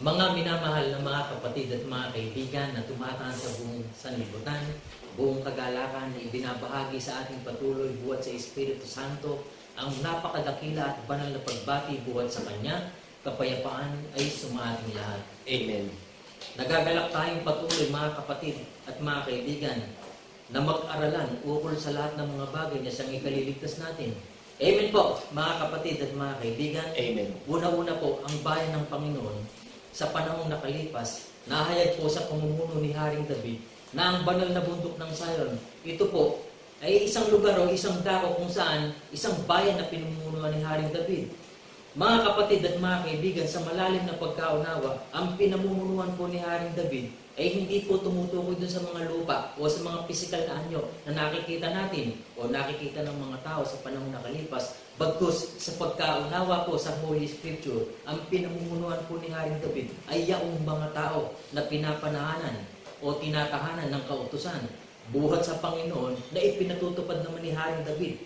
Mga minamahal na mga kapatid at mga kaibigan na tumataan sa buong sanlibutan, buong kagalakan na ibinabahagi sa ating patuloy buhat sa Espiritu Santo, ang napakadakila at banal na pagbati buhat sa Kanya, kapayapaan ay sumating lahat. Amen. Nagagalak tayong patuloy mga kapatid at mga kaibigan na mag-aralan ukol sa lahat ng mga bagay na siyang ikaliligtas natin. Amen po, mga kapatid at mga kaibigan. Amen. Una-una po, ang bayan ng Panginoon sa panahong nakalipas, nahayag po sa pamumuno ni Haring David na ang banal na bundok ng Zion, ito po ay isang lugar o isang dako kung saan isang bayan na pinumunuan ni Haring David. Mga kapatid at mga kaibigan, sa malalim na pagkaunawa, ang pinamumunuan po ni Haring David ay hindi po tumutukoy dun sa mga lupa o sa mga pisikal na anyo na nakikita natin o nakikita ng mga tao sa panahong nakalipas. Bagkus sa pagkaunawa po sa Holy Scripture, ang pinamumunuan po ni Haring David ay yaong mga tao na pinapanahanan o tinatahanan ng kautusan buhat sa Panginoon na ipinatutupad naman ni Haring David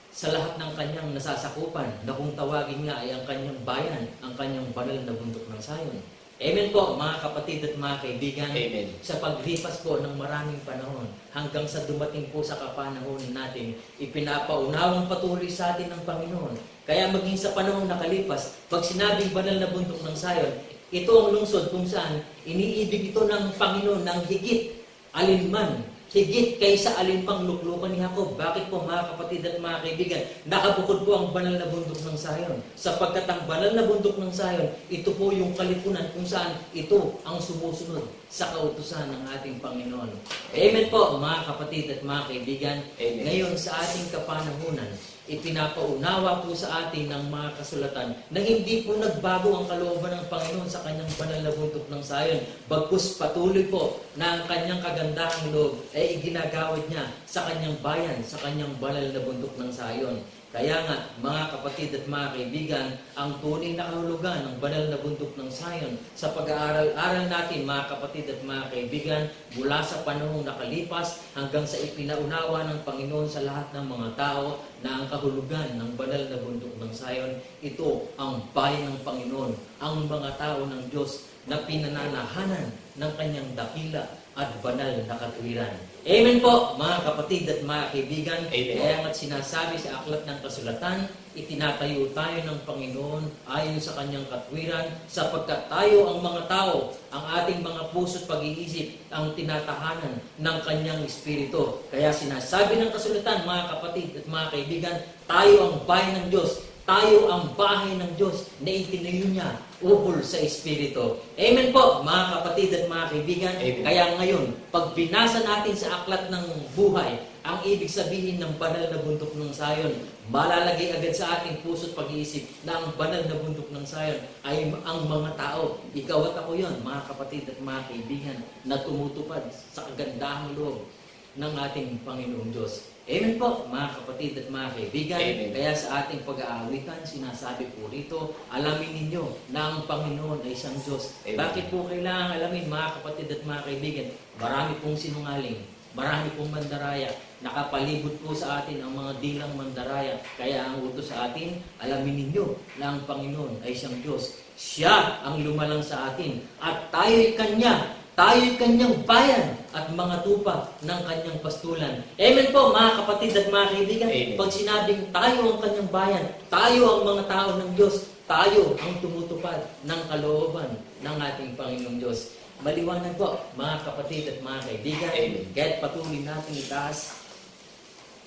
sa lahat ng kanyang nasasakupan na kung tawagin nga ay ang kanyang bayan, ang kanyang banal na bundok ng Zion. Amen po mga kapatid at mga kaibigan. Amen. Sa paglipas po ng maraming panahon hanggang sa dumating po sa kapanahon natin, ipinapaunawang patuloy sa atin ng Panginoon. Kaya maging sa panahon nakalipas, pag sinabing banal na bundok ng Zion, ito ang lungsod kung saan iniibig ito ng Panginoon ng higit alinman, higit kaysa alinpang luklukan ni Jacob. Bakit po mga kapatid at mga kaibigan? Nakabukod po ang banal na bundok ng Zion. Sapagkat ang banal na bundok ng Zion, ito po yung kalipunan kung saan ito ang sumusunod sa kautusan ng ating Panginoon. Amen po mga kapatid at mga kaibigan. Amen. Ngayon sa ating kapanahunan, ipinapaunawa po sa atin ng mga kasulatan na hindi po nagbago ang kalooban ng Panginoon sa kanyang banal na bundok ng Zion. Bagkus patuloy po na ang kanyang kagandahang loob ay iginagawad niya sa kanyang bayan, sa kanyang banal na bundok ng Zion. Kaya nga, mga kapatid at mga kaibigan, ang tunay na kahulugan ng banal na bundok ng Zion sa pag-aaral-aral natin, mga kapatid at mga kaibigan, mula sa panahong nakalipas hanggang sa ipinaunawa ng Panginoon sa lahat ng mga tao na ang kahulugan ng banal na bundok ng Zion, ito ang bayan ng Panginoon, ang mga tao ng Diyos na pinananahanan ng kanyang dakila at banal na katwiran. Amen po, mga kapatid at mga kaibigan. Amen. Kaya nga't sinasabi sa aklat ng kasulatan, itinatayo tayo ng Panginoon ayon sa kanyang katwiran, sapagkat tayo ang mga tao, ang ating mga puso at pag-iisip, ang tinatahanan ng kanyang espiritu. Kaya sinasabi ng kasulatan, mga kapatid at mga kaibigan, tayo ang bayan ng Diyos. Tayo ang bahay ng Diyos na itinayo niya ukol sa Espiritu. Amen po, mga kapatid at mga kaibigan. Amen. Kaya ngayon, pag binasa natin sa aklat ng buhay, ang ibig sabihin ng banal na bundok ng Zion, malalagay agad sa ating puso at pag-iisip na ang banal na bundok ng Zion ay ang mga tao. Ikaw at ako yon, mga kapatid at mga kaibigan, na tumutupad sa kagandahang loob ng ating Panginoong Diyos. Amen po, mga kapatid at mga kaibigan. Amen. Kaya sa ating pag-aawitan, sinasabi po rito, alamin ninyo na ang Panginoon ay isang Diyos. Amen. Bakit po kailangan alamin, mga kapatid at mga kaibigan? Marami pong sinungaling, marami pong mandaraya. Nakapalibot po sa atin ang mga dilang mandaraya. Kaya ang utos sa atin, alamin ninyo na ang Panginoon ay isang Diyos. Siya ang lumalang sa atin at tayo'y Kanya. Tayo'y kanyang bayan at mga tupa ng kanyang pastulan. Amen po, mga kapatid at mga kaibigan. Amen. Pag sinabing tayo ang kanyang bayan, tayo ang mga tao ng Diyos, tayo ang tumutupad ng kalooban ng ating Panginoong Diyos. Maliwanag po, mga kapatid at mga kaibigan. Amen. Kaya't patuloy natin itaas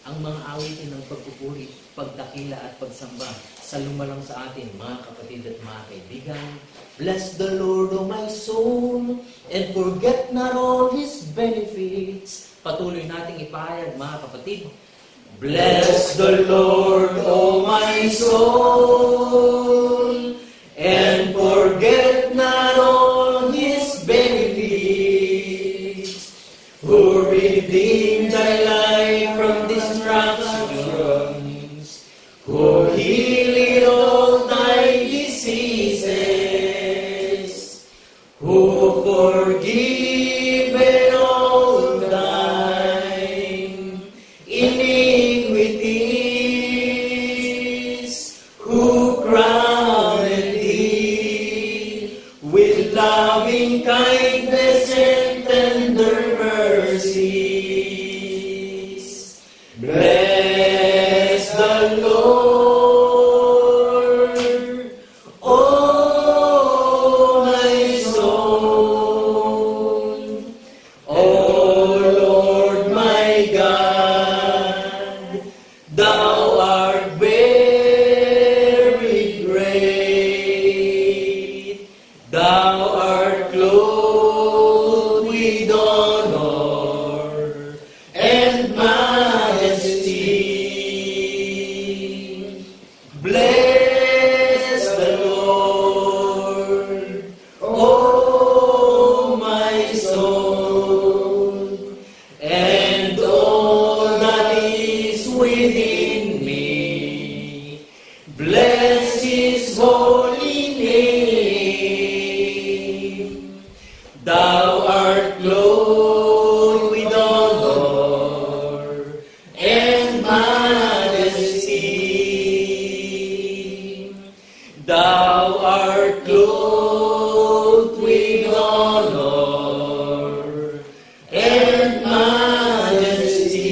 ang mga awitin ng pagpupuri, pagdakila at pagsamba sa lumalang sa atin, mga kapatid at mga kaibigan. Bless the Lord, O my soul, and forget not all His benefits. Patuloy nating ipahayag, mga kapatid. Bless the Lord, O my soul, and forget not all His benefits, who redeemed thy life from destructions, who healed all thy diseases, who forgiven all thine iniquities, who cried Bless His holy name. Thou art clothed with honor and majesty. Thou art clothed with honor and majesty.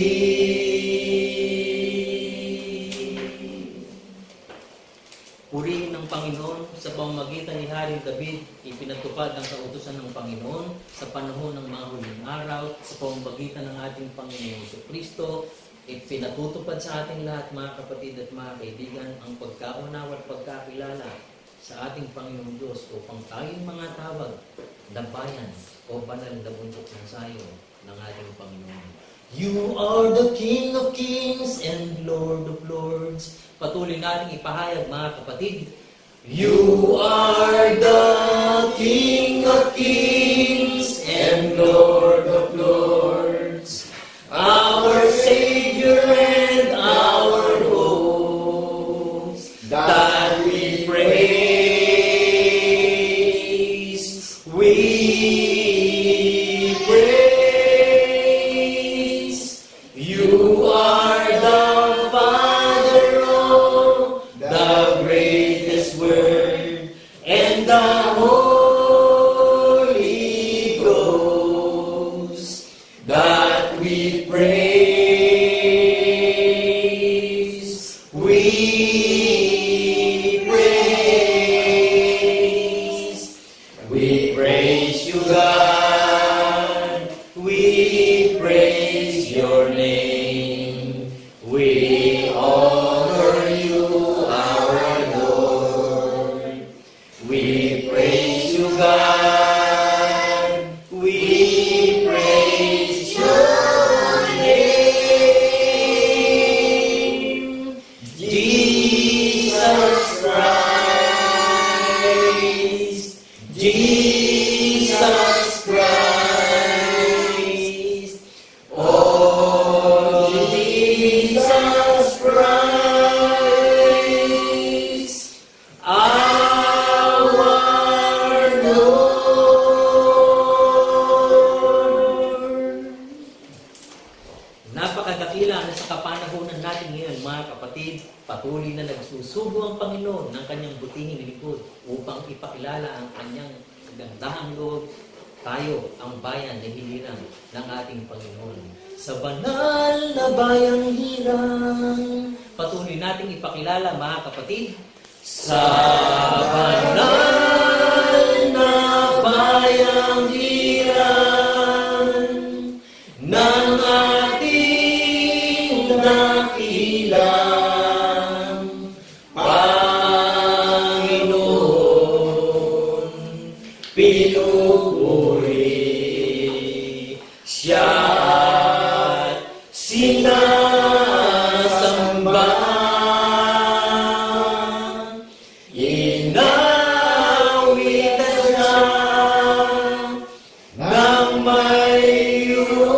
Purihin ng Panginoon sa pamamagitan ni Haring David, ipinatupad ang kautusan ng Panginoon sa panahon ng mga huling araw sa pamamagitan ng ating Panginoon Jesucristo. Ipinatutupad sa ating lahat, mga kapatid at mga kaibigan, ang pagkaunawa at pagkakilala sa ating Panginoong Diyos upang tayong mga tawag na bayan o banal na bundok ng sayo ng ating Panginoon. You are the King of Kings and Lord of Lords. Patuloy nating ipahayag, mga kapatid. You are the King of Kings and Lord of Lords, our Savior and our host, that we praise, we praise. You are the Father of the greatest word and the Holy Ghost, that we praise, we praise. We praise you, God, we praise your name, we honor you, our Lord. We praise you, God, we praise your name, Jesus Christ, Jesus Christ, oh Jesus Christ, our Lord. Napakadakila na sa kapanahonan natin ngayon, mga kapatid, patuloy na nagsusubo ang Panginoon ng kanyang butihing likod upang ipakilala ang kanyang kagandahang loob. Tayo ang bayan na hilirang ng ating Panginoon. Sa banal na bayang hirang, patuloy nating ipakilala, mga kapatid, sa banal na bayang hirang ng ating nakilang Panginoon, pinupuri siya at sinasamba. Inawitan siya ng mayroong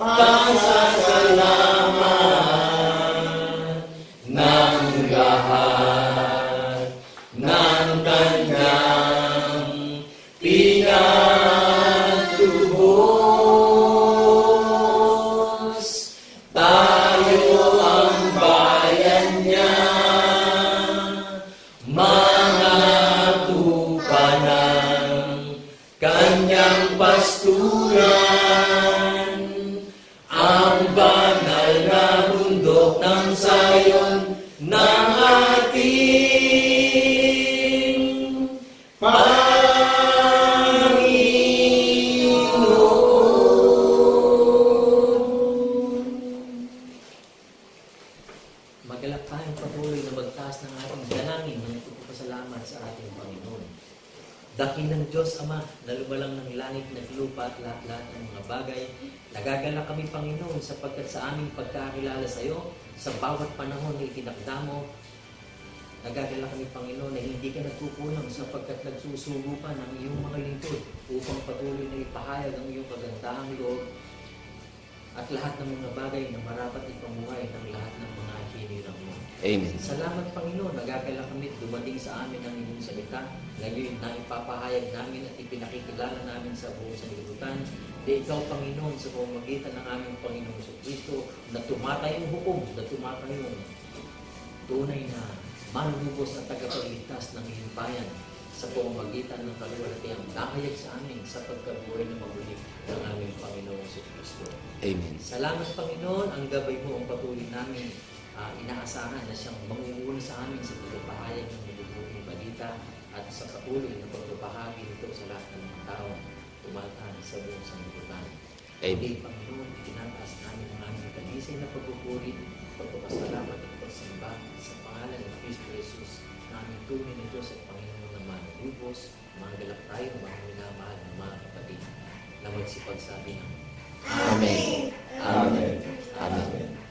pasasalamat ng lahat ng kanyang pinagtubos. Tayo ang bayan niya, mga tupa ng kanyang pasturan, ang banal na bundok ng Sayon ng ating Panginoon. Magalak tayong patuloy na magtaas ng ating dalangin ng pagpapasalamat sa ating Panginoon. Dakilang ng Diyos Ama na lumalang ng langit at lupa at lahat-lahat ng mga bagay, nagagalak kami, Panginoon, sapagkat sa aming pagkakilala sa iyo, sa bawat panahon na itinakda mo, nagagalak kami, Panginoon, na hindi ka nagkukulang sapagkat nagsusugo ka ng iyong mga lingkod upang patuloy na ipahayag ang iyong kagandahang loob at lahat ng mga bagay na marapat ipamuhay ng lahat ng mga hinirang mo. Amen. Salamat, Panginoon, nagagala kami dumating sa amin ang inyong salita. Ngayon na ipapahayag namin at ipinakikilala namin sa buong sanlibutan. Di ikaw, Panginoon, sa pamamagitan ng aming Panginoong Kristo, na tumatayong hukom, na tumatayong tunay na manunubos at tagapagligtas ng iyong bayan sa pamamagitan ng kaluwalhatiang dahayag sa amin sa pagkabuhay na mabuti ng aming Panginoong Kristo. Amen. Salamat, Panginoon, ang gabay mo ang patuloy namin inaasahan na siyang mangunguna sa amin sa pagpapahayag ng mabubuting balita at sa patuloy na pagbabahagi nito sa lahat ng mga tao tumataan sa buong sanlibutan. Amen. Panginoon, tinataas namin ang aming tagisay na pagpupuri, pagpapasalamat at pagsamba sa pangalan ng Kristo Jesus na aming tunay na Diyos at Panginoon ng manunubos. Mga galak tayo, mga minamahal ng mga kapatid na magsipagsabi ng Amen. Amen. Amen.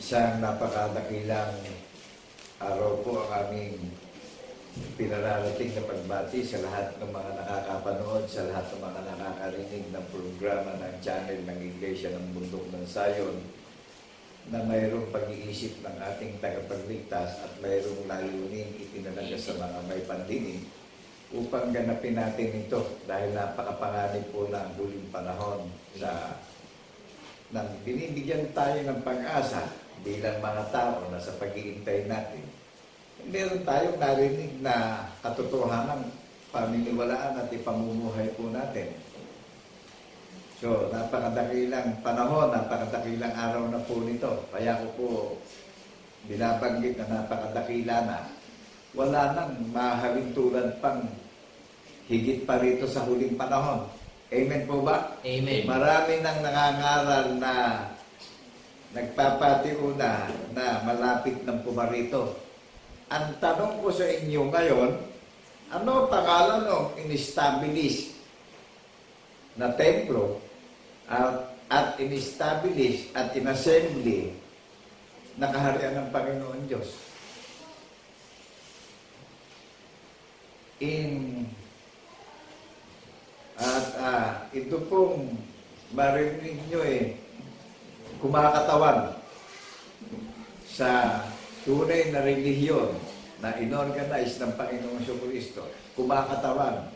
Isang napakadakilang araw po ang aming pinararating na pagbati sa lahat ng mga nakakapanood, sa lahat ng mga nakakarinig ng programa ng channel ng Iglesia ng Bundok ng Sayon, na mayroong pag-iisip ng ating tagapagligtas at mayroong layuning itinalaga sa mga may pandinig upang ganapin natin ito dahil napakapanganib po ng huling panahon nang binibigyan tayo ng pag-asa bilang mga tao na sa pag-iintay natin. Meron tayong narinig na katotohanan, paniniwalaan at ipamumuhay po natin. So, napakadakilang panahon, napakadakilang araw na po nito. Kaya ko po binabanggit na napakadakila na. Wala nang mahalintulad pang higit pa rito sa huling panahon. Amen po ba? Amen. Marami nang nangangaral na nagpapatiuna na malapit ng pumarito. Ang tanong ko sa inyo ngayon, ano pangalan ng in-establish na templo at in-establish at in-assembly na kaharian ng Panginoon Diyos? Ito pong marinig nyo kumakatawan sa tunay na relihiyon na inorganize ng Panginoong Kristo, kumakatawan.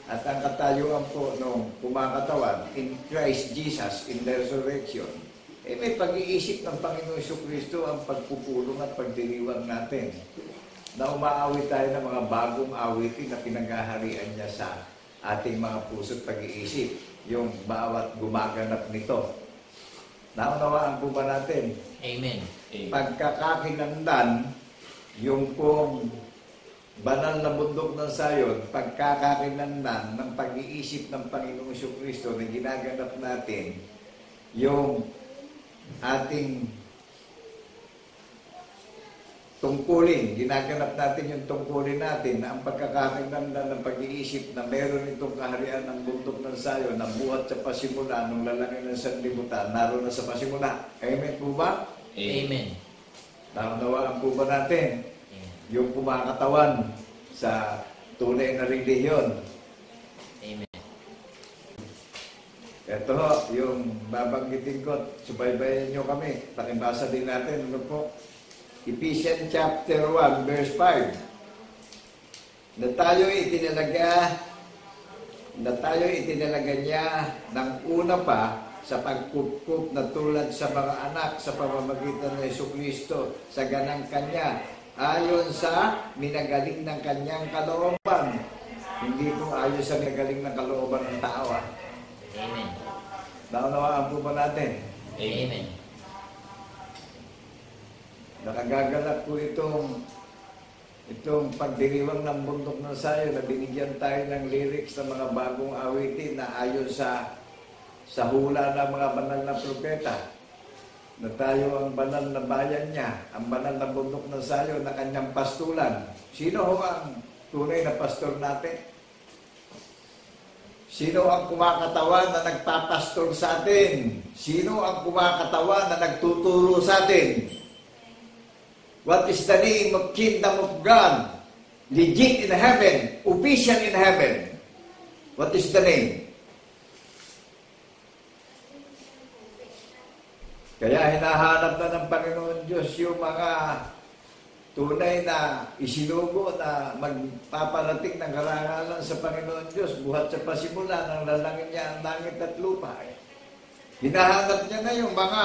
At ang katayuan po nung kumakatawan in Christ Jesus in the resurrection, may pag-iisip ng Panginoong Kristo ang pagpupulong at pagdiriwang natin na umaawit tayo ng mga bagong awitin na pinanghaharian niya sa ating mga puso't pag-iisip, yung bawat gumaganap nito. Naunawaan po ba natin? Amen. Pagkakakinlandan, yung pong banal na bundok ng Sayon, pagkakakinlandan ng pag-iisip ng Panginoong Kristo na ginaganap natin, yung ating tungkulin, ginaganap natin yung tungkulin natin na ang pagkakakinlandan ng pag-iisip na meron itong kaharian ng bundok ng Sayon na buhat sa pasimula nung lalaki ng sanlibutan, naroon na sa pasimula. Amen po ba? Amen. Naunawaan po ba natin yung kumakatawan sa tunay na relihiyon? Amen. Ito ho, yung babanggitin ko, subaybayan nyo kami. Pakibasa din natin, ano po? Ephesians chapter 1, verse 5. Na tayo'y itinalaga niya ng una pa sa pagkukup na tulad sa mga anak sa pamamagitan ng Jesucristo sa ganang kanya ayon sa minagaling ng kanyang kalooban. Hindi po ayon sa minagaling ng kalooban ng tao. Amen. Naunawaan po ba natin? Amen. Nakagagalak po itong pagdiriwang ng bundok ng Sayon na binigyan tayo ng lyrics ng mga bagong awitin na ayon sa hula ng mga banal na propeta na tayo ang banal na bayan niya, ang banal na bundok ng Sayon na kanyang pastulan. Sino ho ang tunay na pastor natin? Sino ang kumakatawan na nagpapastor sa atin? Sino ang kumakatawan na nagtuturo sa atin? What is the name of kingdom of God? Legit in heaven, official in heaven. What is the name? Kaya hinahanap na ng Panginoon Diyos yung mga tunay na isinugo na magpaparating ng karangalan sa Panginoon Diyos buhat sa pasimula ng lalangin niya ang langit at lupa. Hinahanap niya na yung mga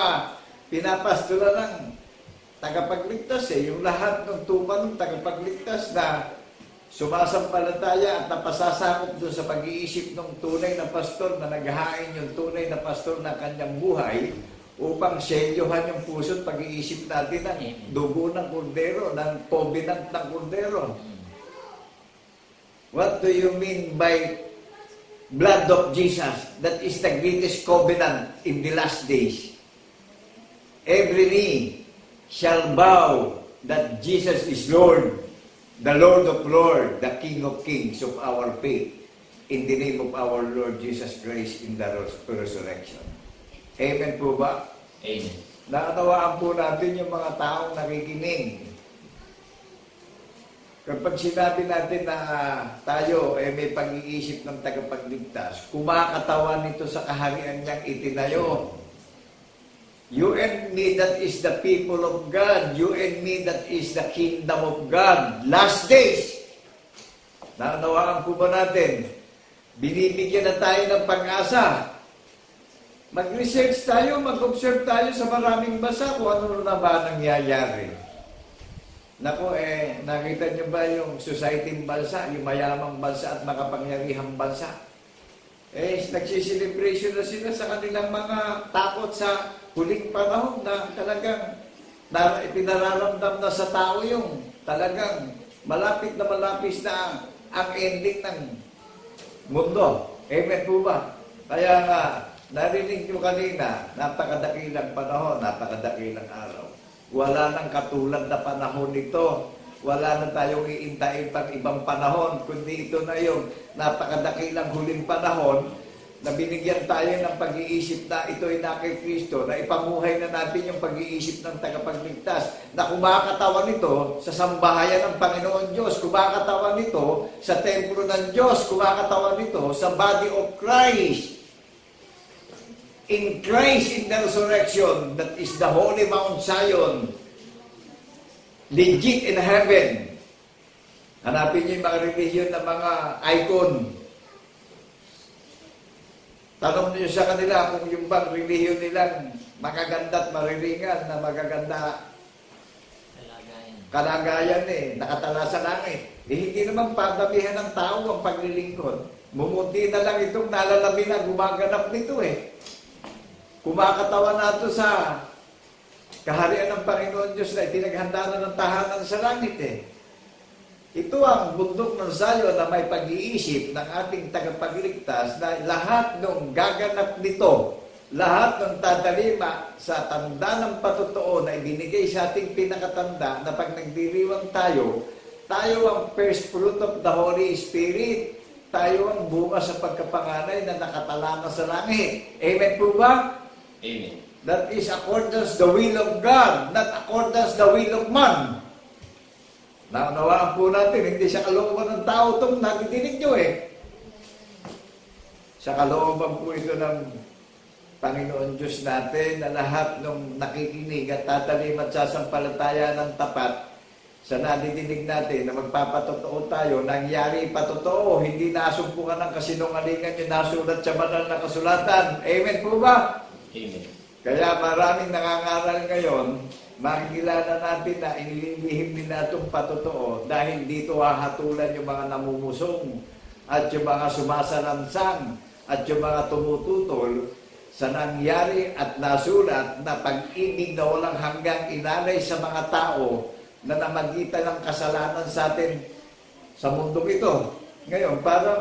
pinapastula ng tagapagligtas yung lahat ng tupa ng tagapagligtas na sumasampalataya at napasasakop doon sa pag-iisip ng tunay na pastor na naghahain yung tunay na pastor na kanyang buhay upang selyohan yung puso at pag-iisip natin ng dugo ng kordero, ng covenant ng kordero. What do you mean by blood of Jesus? That is the greatest covenant in the last days. Every knee shall bow that Jesus is Lord, the Lord of Lords, the King of Kings of our faith, in the name of our Lord Jesus Christ in the resurrection. Amen po ba? Amen. Naunawaan po natin yung mga taong nakikinig. Kapag sinabi natin na tayo may pag-iisip ng tagapagligtas, kumakatawan nito sa kaharian niyang itinayo. You and me, that is the people of God. You and me, that is the kingdom of God. Last days. Naunawaan po ba natin? Binibigyan na tayo ng pag-asa. Mag-research tayo, mag-observe tayo sa maraming bansa kung ano na ba nangyayari. Naku, nakita niyo ba yung society bansa, yung mayamang bansa at makapangyarihang bansa? Nagsicelebration na sila sa kanilang mga takot sa huling panahon na talagang pinararamdam na sa tao yung talagang malapit na ang ending ng mundo. Amen po ba? Kaya nga, narinig nyo kanina, napakadakilang panahon, napakadakilang araw. Wala nang katulad na panahon nito. Wala na tayong iintayin pang ibang panahon, kundi ito na yung napakadakilang huling panahon na binigyan tayo ng pag-iisip na ito'y na kay Kristo, na ipamuhay na natin yung pag-iisip ng tagapagligtas, na kumakatawan nito sa sambahayan ng Panginoon Diyos, kumakatawan nito sa templo ng Diyos, kumakatawan nito sa body of Christ. In Christ, in the resurrection, that is the holy Mount Zion, legit in heaven. Hanapin niyo yung mga religion na mga icon. Tanong niyo sa kanila kung yung bang religion nilang magaganda at mariringan na magaganda kalagayan nakatala sa langit. Hindi naman padamihan ng tao ang paglilingkod. Mumuti na lang itong nalalabi na gumaganap nito Kumakatawa na ito sa kaharian ng Panginoon Diyos na itinaghanda na ng tahanan sa langit Ito ang bundok ng Zion na may pag-iisip ng ating tagapagligtas na lahat ng gaganap nito, lahat ng tatalima sa tanda ng patotoo na ibinigay sa ating pinakatanda na pag nagdiriwang tayo ang first fruit of the Holy Spirit. Tayo ang bunga sa pagkapanganay na nakatala na sa langit. Amen po ba? Amen. That is accordance the will of God, not accordance the will of man. Naunawaan po natin, hindi sa kalooban ng tao itong natidinig nyo Sa kalooban po ito ng Panginoon Diyos natin na lahat ng nakikinig at tatalim at sasampalataya ng tapat sa nadidinig natin na magpapatotoo tayo, nangyari patotoo, hindi nasumpungan ng kasinungalingan yung nasulat sa banal na kasulatan. Amen po ba? Amen. Kaya maraming nangangaral ngayon, makikilala natin na inililihim nila itong patotoo dahil dito hahatulan yung mga namumusong at yung mga sumasalansang at yung mga tumututol sa nangyari at nasulat na pag-ibig na walang hanggang inalay sa mga tao na namagitan ng kasalanan sa atin sa mundong ito. Ngayon, para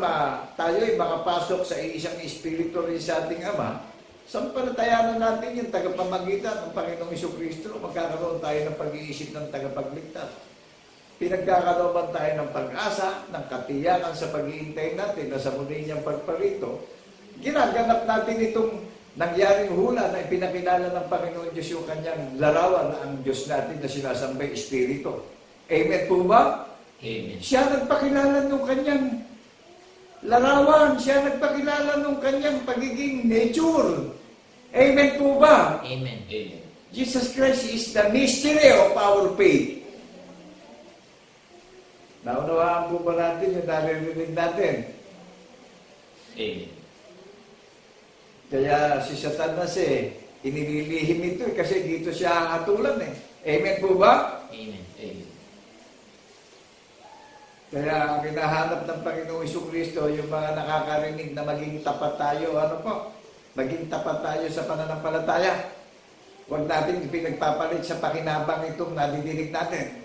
tayo'y makapasok sa isang espiritu rin sa ating Ama, sampalatayanan natin yung tagapamagitan ng Panginoong Jesucristo, magkakaroon tayo ng pag-iisip ng tagapagligtas. Pinagkakaroon tayo ng pag-asa, ng katiyakan sa pag-iintay natin na sa muli niyang pagparito. Ginaganap natin itong nangyaring hula na ipinakilala ng Panginoon Diyos yung kanyang larawan na ang Diyos natin na sinasambay Espiritu. Amen po ba? Amen. Siya nagpakilala ng kanyang Larawan, siya nagpakilala ng kanyang pagiging nature. Amen po ba? Amen. Amen. Jesus Christ is the mystery of our faith. Naunawaan po ba natin yung naririnig natin? Amen. Kaya si Satanas inililihim ito kasi dito siya hatulan Amen po ba? Amen. Amen. Kaya ang hinahanap ng Panginoong Jesucristo, yung mga nakakarinig na maging tapat tayo, maging tapat tayo sa pananampalataya. Huwag natin pinagpapalit sa pakinabang itong nadidinig natin.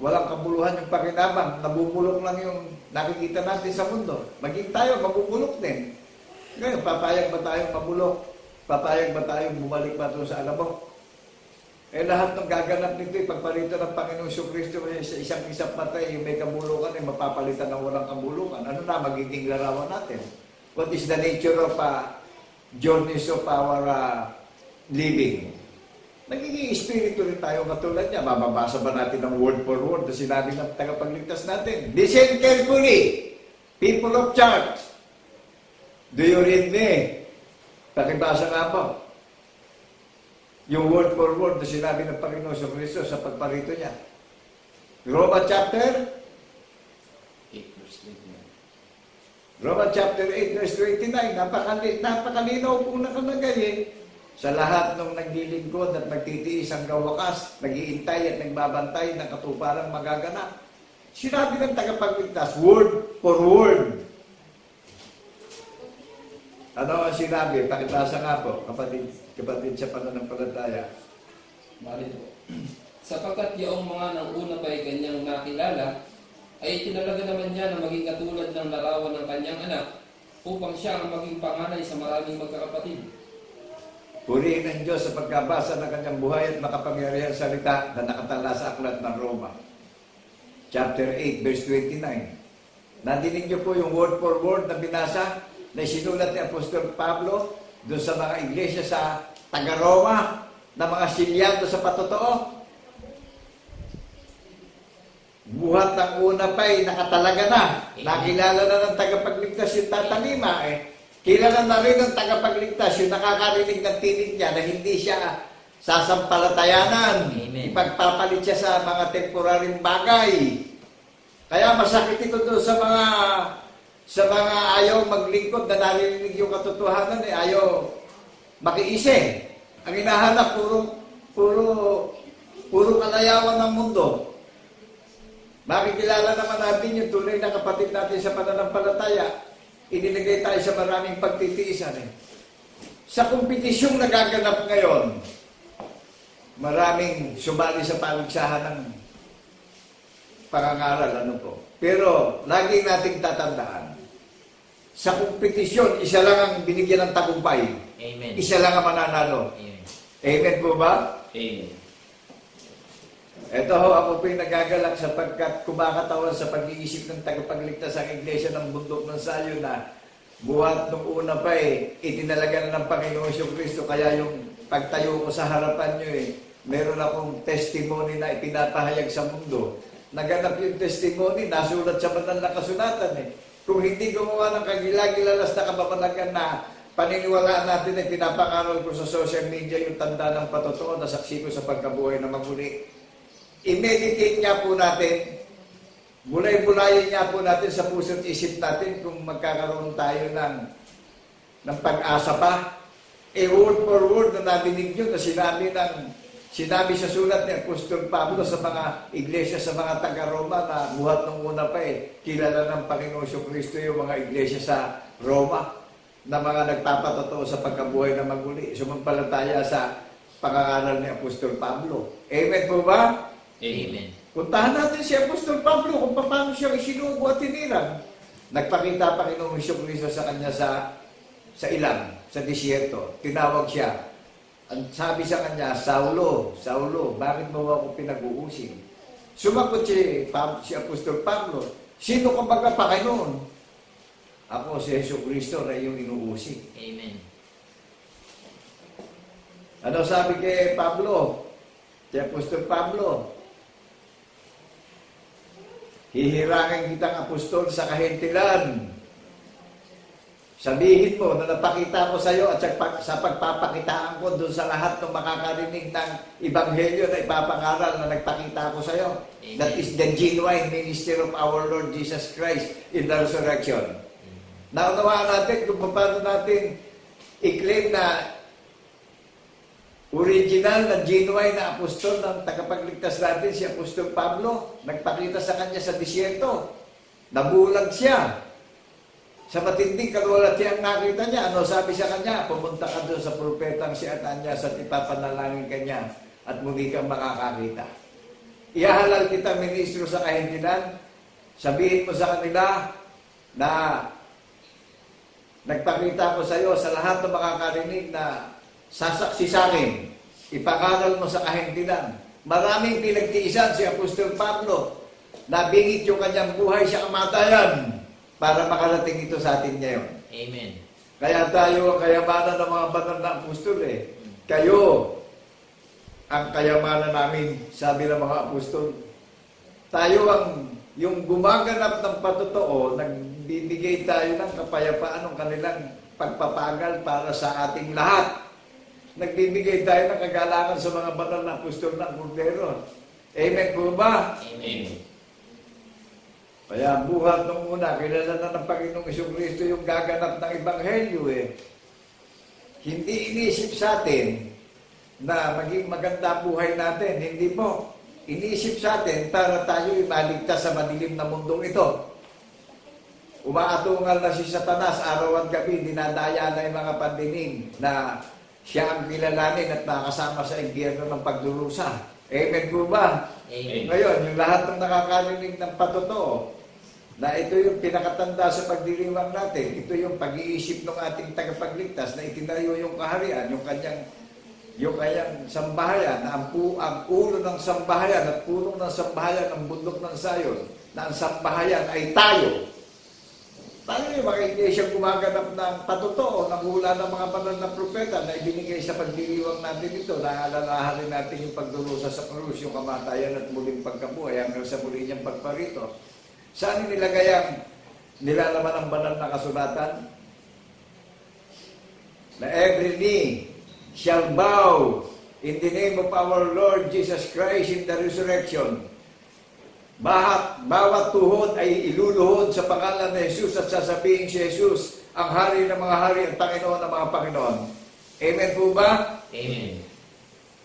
Walang kabuluhan yung pakinabang, nabubulok lang yung nakikita natin sa mundo. Maging tayo, mabubulok din. Ngayon, papayag ba tayong mabulok? Papayag ba tayong bumalik pa doon sa alabok? Lahat ng gaganap nito, pagpalitan ng Panginoong Jesucristo sa isang patay, yung may kabulukan, mapapalitan ng walang kabulukan. Ano na magiging larawan natin? What is the nature of journeys of our living? Nagiging espiritu rin tayo katulad niya. Mababasa ba natin ang word for word na sinabi ng tagapagligtas natin? Listen carefully, people of church. Do you read me? Pakibasa nga po. Yung word for word na sinabi ng Panginoon sa Kristo sa pagparito niya. Romans chapter 8 verse 29. Romans chapter 8 verse 29. Napakalinaw pong nakalagay sa lahat ng naglilingkod at nagtitiis hanggang wakas, nag-iintay at nagbabantay ng katuparang magaganap. Sinabi ng tagapagligtas, word for word. Ano ang sinabi? Pakibasa nga po, kapatid sa pananampalataya. Marito. Sapagkat yung mga nang una pa ay kanyang nakilala, ay tinalaga naman niya na maging katulad ng larawan ng kanyang anak, upang siya ang maging panganay sa maraming magkakapatid. Purihin ang Diyos sa pagkabasa ng kanyang buhay at makapangyarihang salita na nakatala sa aklat ng Roma. Chapter 8, verse 29. Nadinig niyo po yung word for word na binasa na sinulat ni Apostol Pablo doon sa mga iglesia sa taga-Roma na mga silyado sa patotoo. Buhat ng una pa'y nakatalaga na. Nakilala na ng tagapagligtas yung tatanima Kilala na rin ng tagapagligtas yung nakakarinig ng tinig niya na hindi siya sasampalatayanan. Amen. Ipagpapalit siya sa mga temporaryong bagay. Kaya masakit ito doon sa mga ayaw maglingkod na narinig yung katotohanan ayaw makiise. Ang hinahanap puro kalayawan ng mundo. Makikilala naman natin yung tunay na kapatid natin sa pananampalataya. Inilagay tayo sa maraming pagtitiisan Sa kompetisyong nagaganap ngayon, maraming sumali sa paligsahan ng pangangaral, Pero, lagi nating tatandaan, sa kompetisyon, isa lang ang binigyan ng tagumpay. Amen. Isa lang ang mananalo. Amen. Amen po ba? Amen. Ito ako po'y nagagalak sapagkat kumakatawan sa pag-iisip ng tagapagligtas ang iglesia ng bundok ng Sayo na buhat nung una pa itinalaga na ng Panginoong Jesucristo. Kaya yung pagtayo ko sa harapan nyo meron akong testimony na ipinapahayag sa mundo. Naganap yung testimony, nasulat sa banal na kasulatan Kung hindi gumawa ng kagilagilalas na kababalagan na paniniwalaan natin pinapangaral ko sa social media yung tanda ng patotoo na saksi ko sa pagkabuhay na maguli. I-meditate niya po natin, bulay-bulayin niya po natin sa puso't isip natin kung magkakaroon tayo ng pag-asa pa. Word for word na nadinig nyo na sinabi sa sulat ni Apostol Pablo sa mga iglesia, sa mga taga-Roma na buhat nung una pa kilala ng Panginoong Jesucristo yung mga iglesia sa Roma na mga nagpapatotoo sa pagkabuhay na maguli. Sumampalataya sa pangangaral ni Apostol Pablo. Amen po ba? Amen. Puntahan natin si Apostol Pablo kung paano siya isinugo at tinirang. Nagpakita Panginoong Jesucristo sa kanya sa ilang, sa disyerto. Tinawag siya. Ang sabi sa kanya, Saulo, Saulo, bakit mo ako pinag-uusin? Sumagot si Apostol Pablo, sino ka baga Panginoon? Ako si Jesucristo na iyong inuusig. Amen. Ano sabi kay Pablo? Kay Apostol Pablo, hihirangin kitang apostol sa kahentilan. Sabihin mo na napakita ko sa iyo at sa pagpapakitaan ko doon sa lahat ng makakarinig ng Ebanghelyo na ipapangaral na nagpakita ko sa iyo. That is the genuine ministry of our Lord Jesus Christ in the resurrection. Naunawaan natin kung paano natin i-claim na original na genuine na apostol ng tagapagligtas natin, si Apostol Pablo. Nagpakita sa kanya sa disyerto. Nabulag siya. Sa matinding kaluwalhati ang nakita niya, ano sabi sa kanya? Pumunta ka doon sa propetang si Ananias at ipapanalangin ka niya at muli kang makakakita. Ihahalal kita ministro sa kahindilan. Sabihin mo sa kanila na nagpakita ko sa iyo sa lahat ng makakarinig na sasaksi sa akin. Ipangaral mo sa kahindilan. Maraming pinagtiisan si Apostol Pablo. Nabingit yung kanyang buhay sa kamatayan para makarating ito sa atin ngayon. Amen. Kaya tayo ang kayamanan ng mga banal na apostol eh. Kayo ang kayamanan namin, sabi ng mga apostol. Tayo ang yung gumaganap ng patotoo, nagbibigay tayo ng kapayapaan ng kanilang pagpapagal para sa ating lahat. Nagbibigay tayo ng kagalakan sa mga banal na apostol ng Kordero. Amen po ba? Amen. Kaya buhat nung una, kilala na ng Panginoong Jesucristo yung gaganap ng Ebanghelyo eh. Hindi inisip sa atin na maging maganda buhay natin. Hindi po. Inisip sa atin para tayo imaligtas sa madilim na mundong ito. Umaatungal na si Satanas araw at gabi, dinadaya na yung mga pandinig na siya ang kilalanin at nakasama sa impyerno ng pagdurusa. Amen po ba? Amen. Ngayon, yung lahat ng nakakarinig ng patotoo, na ito yung pinakatanda sa pagdiriwang natin, ito yung pag-iisip ng ating tagapagligtas na itinayo yung kaharian, yung kanyang sambahayan, na ang ulo ng sambahayan at puno ng sambahayan ng bundok ng Sayon, na ang sambahayan ay tayo. Tayo yung mga iglesia gumaganap ng patotoo, ng hula ng mga banal na propeta na ibinigay sa pagdiriwang natin ito, na alalahanin natin yung pagdurusa sa krus, yung kamatayan at muling pagkabuhay hanggang sa muli niyang pagparito. Saan nilagay ang nilalaman ng banal na kasulatan? Na every knee shall bow in the name of our Lord Jesus Christ in the resurrection. Bawat tuhod ay iluluhod sa pangalan ni Jesus at sasabihin si Jesus, ang hari ng mga hari at Panginoon ng mga Panginoon. Amen po ba? Amen.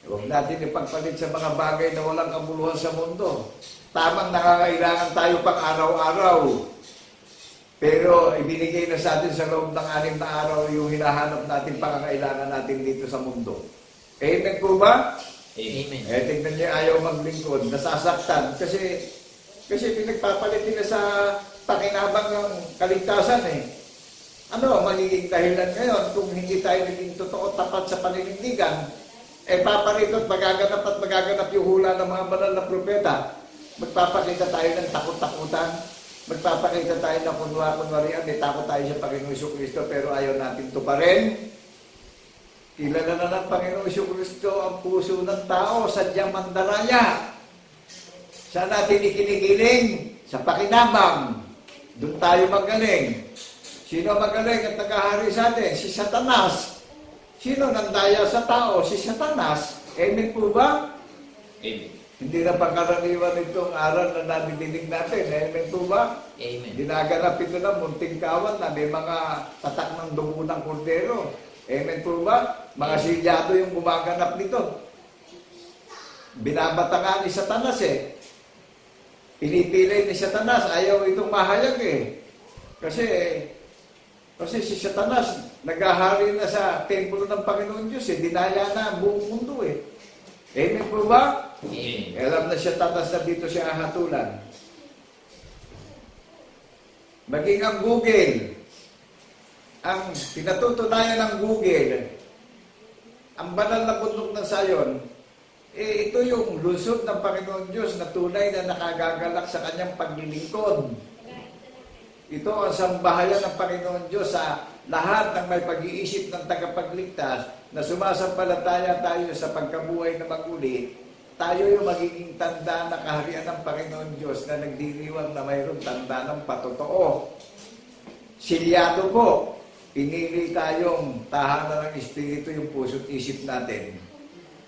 Huwag natin ipagpalit sa mga bagay na walang kabuluhan sa mundo. Tamang nakakailangan tayo pang araw-araw. Pero ibinigay na sa atin sa loob ng 6 na araw yung hinahanap natin pangangailangan natin dito sa mundo. Amen po ba? Amen. Tingnan niyo, ayaw maglingkod, nasasaktan. Kasi pinagpapalit nila sa pakinabang ng kaligtasan eh. Ano ang magiging dahilan ngayon kung hindi tayo naging totoo tapat sa paninindigan? Paparito at magaganap yung hula ng mga banal na propeta. Magpapakita tayo ng takot-takutan. Magpapakita tayo ng kunwarian. Takot tayo sa Panginoong Jesucristo pero ayaw natin tuparin. Kilala na ng Panginoong Jesucristo ang puso ng tao, sadyang mandaraya. Saan natin ikinigiling? Sa pakinabang. Doon tayo magaling. Sino magaling at nagahari sa atin? Si Satanas. Sino nandaya sa tao? Si Satanas. Amen po ba? Amen. Hindi na pangkaraniwan itong aral na nadidinig natin. Amen po ba? Amen. Dinaganap ito ng munting kawan na may mga tatak ng dugo ng kordero. Amen po ba? Mga silyado yung gumaganap nito. Binabatangan ni Satanas eh. Pinipilay ni Satanas. Ayaw itong mahayag eh. Kasi si Satanas naghahari na sa templo ng Panginoon Diyos eh. Dinaya na ang buong mundo eh. Amen po ba? Amen. Alam na siya tatas na dito siya hatulan. Maging ang Google, ang pinatutunayan ng Google, ang banal na bundok ng Sayon, ito yung lusot ng Panginoon Diyos na tunay na nakagagalak sa kanyang paglilingkod. Ito ang sambahayan ng Panginoon Diyos sa lahat ng may pag-iisip ng tagapagligtas na sumasampalataya tayo sa pagkabuhay na maguli. Tayo yung magiging tanda na kaharian ng Panginoon Diyos na nagdiriwang na mayroong tanda ng patotoo. Silyado po. pinili tayong tahanan ng Espiritu yung puso't isip natin.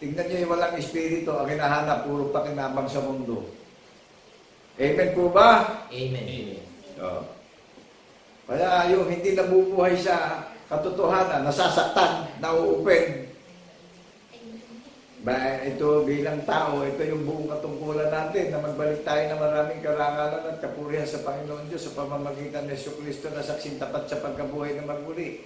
Tingnan nyo yung walang Espiritu, ang hinahanap, puro pakinabang sa mundo. Amen po ba? Amen. Amen. Oh. Kaya yung hindi nabubuhay sa katotohanan, nasasaktan, nauupen. Ito bilang tao, ito yung buong katungkulan natin na magbalik tayo ng maraming karangalan at kapurihan sa Panginoon Diyos sa pamamagitan ng Jesucristo na saksing tapat sa pagkabuhay na magmuli.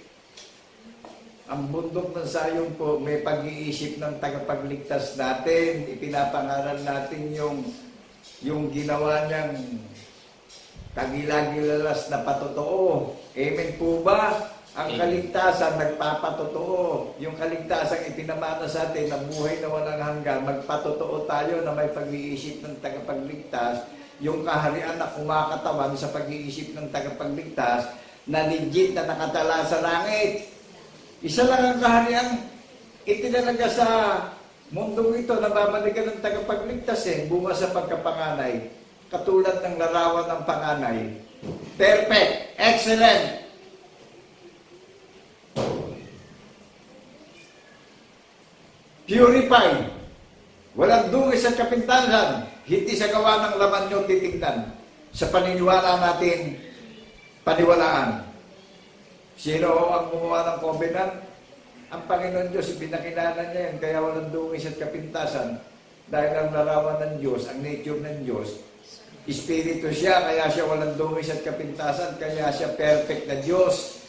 Ang bundok ng sayon po, may pag-iisip ng tagapagligtas natin. Ipinapangaral natin yung ginawa niyang kagilagilalas na patotoo. Amen po ba? Ang kaligtasan nagpapatotoo. Yung kaligtasan ipinamana sa atin na buhay na walang hanggan, magpatotoo tayo na may pag-iisip ng tagapagligtas. Yung kaharian na kumakatawan sa pag-iisip ng tagapagligtas na legit na nakatala sa langit. Isa lang ang kaharian itinalaga sa mundong ito na babalikan ng tagapagligtas bunga sa pagkapanganay. Katulad ng larawan ng panganay. Perfect! Excellent! Purified. Walang dungis at kapintasan. Hindi sa gawa ng laman nyo titignan. Sa paniniwala natin, paniwalaan. Sino ang gumawa ng covenant? Ang Panginoon Diyos, pinakilala niya yan. Kaya walang dungis at kapintasan. Dahil ang larawan ng Diyos, ang nature ng Diyos, Espiritu siya, kaya siya walang dungis at kapintasan, kaya siya perfect na Diyos.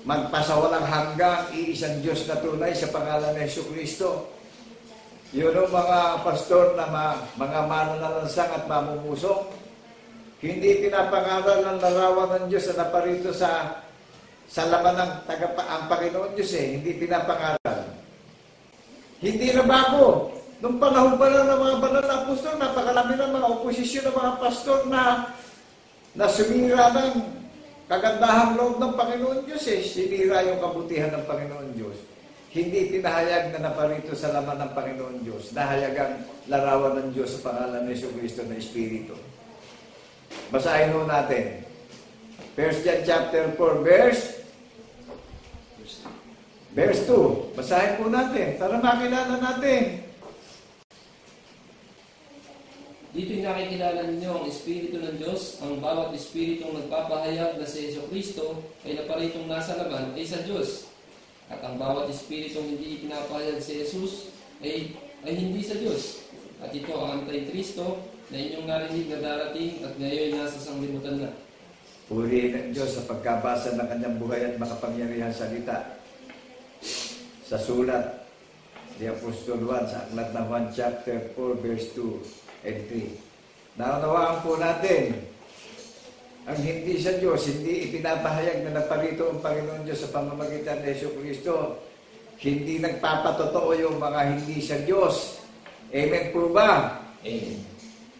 Magpasawalang hanggang, iisang Diyos na tunay sa pangalan ng Jesucristo. Yun ang mga pastor na mga mananalansang at mamumusok. Hindi pinapangaral ng larawan ng Diyos na naparito sa laman ng ang Panginoon Diyos Hindi pinapangaral. Hindi na bago. Nung panahon pa lang ng mga banal na apostol, napakalami ng mga oposisyon ng mga pastor na sumira ng kagandahang loob ng Panginoon Diyos Sinira yung kabutihan ng Panginoon Diyos. Hindi pinahayag na naparito sa laman ng Panginoon Diyos. Nahayag ang larawan ng Diyos sa pangalan ng Jesucristo na Espiritu. Basahin ho natin. 1 John chapter 4, verse 2. Basahin po natin para makilala natin. Dito'y nakikilala ninyo ang Espiritu ng Diyos. Ang bawat Espiritong nagpapahayag na si Jesucristo ay naparitong nasa laman ay sa Diyos. At ang bawat Espiritong hindi ipinapahayag si Jesus ay hindi sa Diyos. At ito ang Antikristo na inyong narinig na darating at ngayon nasa sanglibutan na. Purihin ng Diyos sa pagkabasa ng kanyang buhay at makapangyarihan salita. Sa sulat ni Apostol Juan sa aklat ng Juan chapter 4 verse 2 and 3. Naunawaan po natin ang hindi sa Diyos, hindi ipinapahayag na naparito ang Panginoon Diyos sa pamamagitan ng Jesucristo. Hindi nagpapatotoo yung mga hindi sa Diyos. Amen po ba? Amen.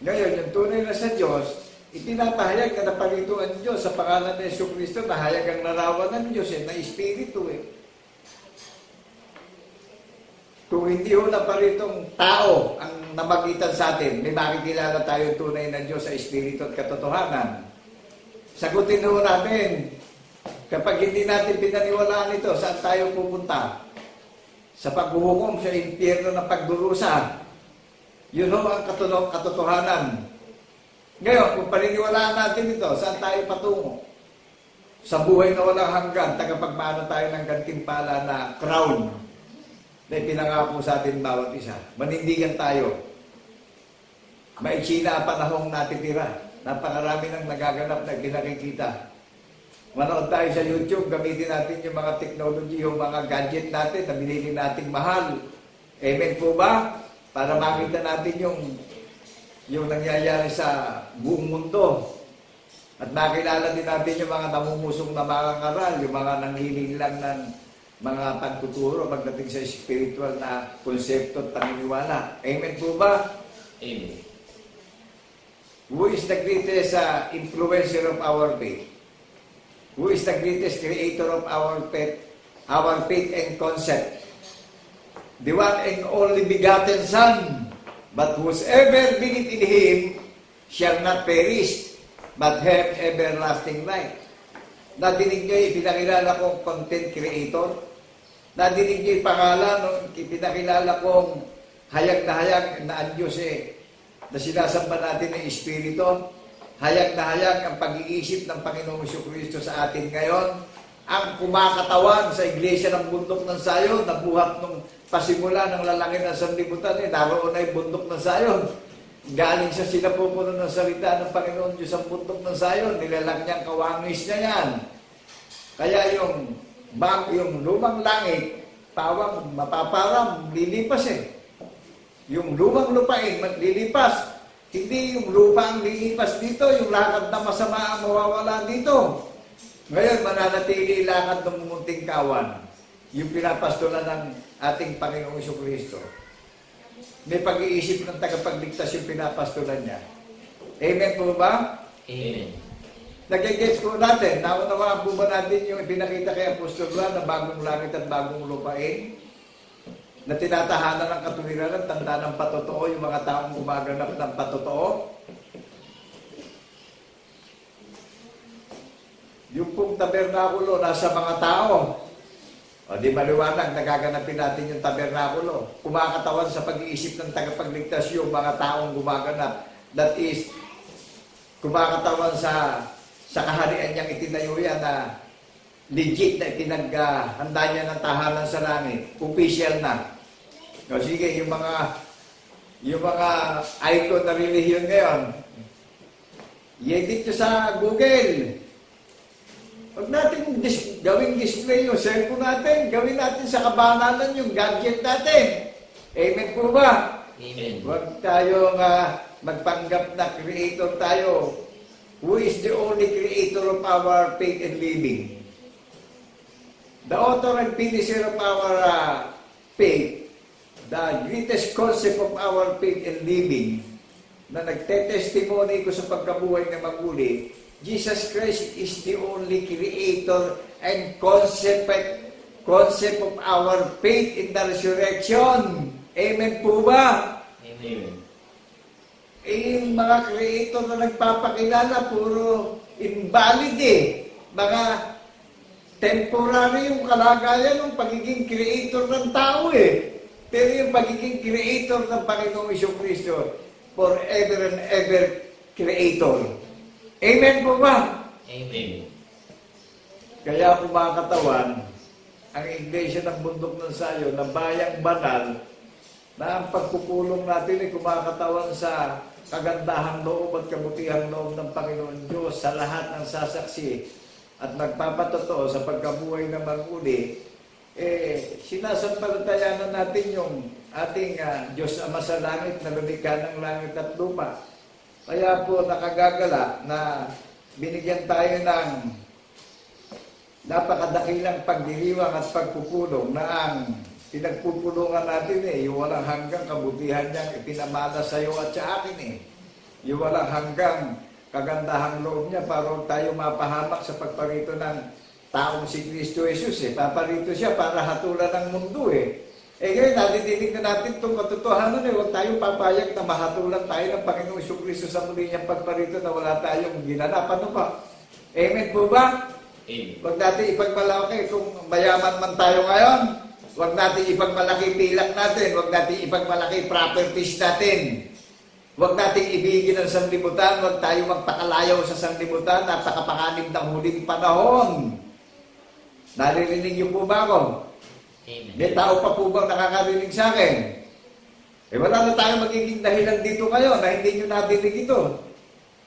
Ngayon, yung tunay na sa Diyos, ipinapahayag na naparito ang Diyos sa pangalan ng Jesucristo, nahayag ang larawan ng Diyos na Espiritu Kung hindi ho naparitong tao ang namagitan sa atin, may makikilala tayo tunay na Diyos sa Espiritu at katotohanan. Sagutin ho natin, kapag hindi natin pinaniwalaan ito, saan tayo pupunta? Sa paghuhukom sa impyerno ng pagdurusa. Yun ho ang katotohanan. Ngayon, kung paniniwalaan natin ito, saan tayo patungo? Sa buhay na walang hanggan, tagapagmana tayo ng gantimpala na crown na ipinangako sa atin bawat isa. Manindigan tayo. Maiksi na ang panahong natitira. Napakarami nang nagaganap na pinakikita. Manood tayo sa YouTube, gamitin natin yung mga technology, yung mga gadget natin na binili nating mahal. Amen po ba? Para makita natin yung nangyayari sa buong mundo. At makilala din natin yung mga namumusong na mga ngaral, yung mga nangiling lang ng mga pagtuturo pagdating sa spiritual na konsepto at paniniwala. Amen po ba? Amen. Who is the greatest influencer of our faith? Who is the greatest creator of our faith and concept? The one and only begotten Son. But whosoever believeth in Him shall not perish, but have everlasting life. Nadinig niyo ipinakilala kong content creator? Nadinig niyo yung pangalan nung ipinakilala kong hayag na ang Diyos na sinasamba natin ng Espiritu? Hayag na hayag ang pag-iisip ng Panginoong Jesucristo sa atin ngayon. Ang kumakatawan sa iglesia ng bundok ng Sayon, nabuhat nung pasimula ng lalaki ng sanlibutan, naroon na yung bundok ng Sayon. Galing sa sinapupuno ng salita ng Panginoon Diyos ang bundok ng Sayon, nilalang niyang kawangis niya yan. Kaya yung lumang langit, pawang mapaparam, lilipas Yung lumang lupain, lilipas. Hindi yung lupa ang lilipas dito, yung lakad na masama ang mawawala dito. Ngayon, mananatili lakad ng munting kawan, yung pinapastolan ng ating Panginoong Jesucristo. May pag-iisip ng tagapagligtas yung pinapastolan niya. Amen po ba? Amen. Nag-gets po natin, naunawaan po ba natin yung ipinakita kay Apostol Juan na bagong langit at bagong lupain? Na tinatahanan ng katuwiran, tanda ng patotoo, yung mga taong gumaganap ng patotoo? Yung pong tabernakulo nasa mga tao. O di maliwanag, nagaganapin natin yung tabernakulo. Kumakatawan sa pag-iisip ng tagapagligtas yung mga taong gumaganap. That is, kumakatawan sa kaharian niyang itinayo yan na legit na ipinaghanda niya ng tahanan sa langit. Official na. O sige, yung mga icon na relihiyon ngayon, i-edit nyo sa Google. Huwag natin gawing display yung cellphone natin. Gawin natin sa kabanalan yung gadget natin. Amen po ba? Amen. Huwag tayong magpanggap na creator tayo. Who is the only creator of our faith and living? The author and finisher of our faith, the greatest concept of our faith and living, na nagtetestimony ko sa pagkabuhay na maguli, Jesus Christ is the only creator and concept of our faith in the resurrection. Amen po ba? Amen. Yung mga creator na nagpapakilala, puro invalid Mga temporary yung kalagayan ng pagiging creator ng tao Pero yung pagiging creator ng Panginoong Jesucristo, forever and ever creator. Amen po ba? Amen. Kaya po mga katawan, ang iglesia ng bundok ng Sayon, na bayang banal, na ang pagpupulong natin ay kumakatawan sa kagandahang loob at kabutihang loob ng Panginoon Diyos sa lahat ng sasaksi at nagpapatotoo sa pagkabuhay na maguli, sinasampalatayanan natin yung ating Diyos Ama sa langit na lumikha ng langit at lupa. Kaya po nakagagala na binigyan tayo ng napakadakilang pagdiriwang at pagpupulong na ang pinagpupulungan natin yung walang hanggang kabutihan niyang ipinamana sa iyo at sa akin Yung walang hanggang kagandahang loob niya para tayo mapahamak sa pagparito ng taong si Kristo Jesus Paparito siya para hatulan ng mundo ngayon, nadidinig na natin itong katotohanan huwag tayong papayag na mahatulan tayo ng Panginoong Jesucristo sa muli niyang pagparito na wala tayong ginanap. Ano ba? Amen po ba? Amen. Huwag natin ipagmalaki kung mayaman man tayo ngayon. Huwag natin ipagmalaki pilak natin. Huwag natin ipagmalaki properties natin. Huwag natin ibigin ang sanlibutan. Huwag tayo magpakalayaw sa sanlibutan. Napakapanganib ng huling panahon. Naririnig niyo po ba ako? Amen. May tao pa po bang nakakarinig sa akin? Wala na tayong magiging dahilan dito kayo na hindi nyo nadinig ito.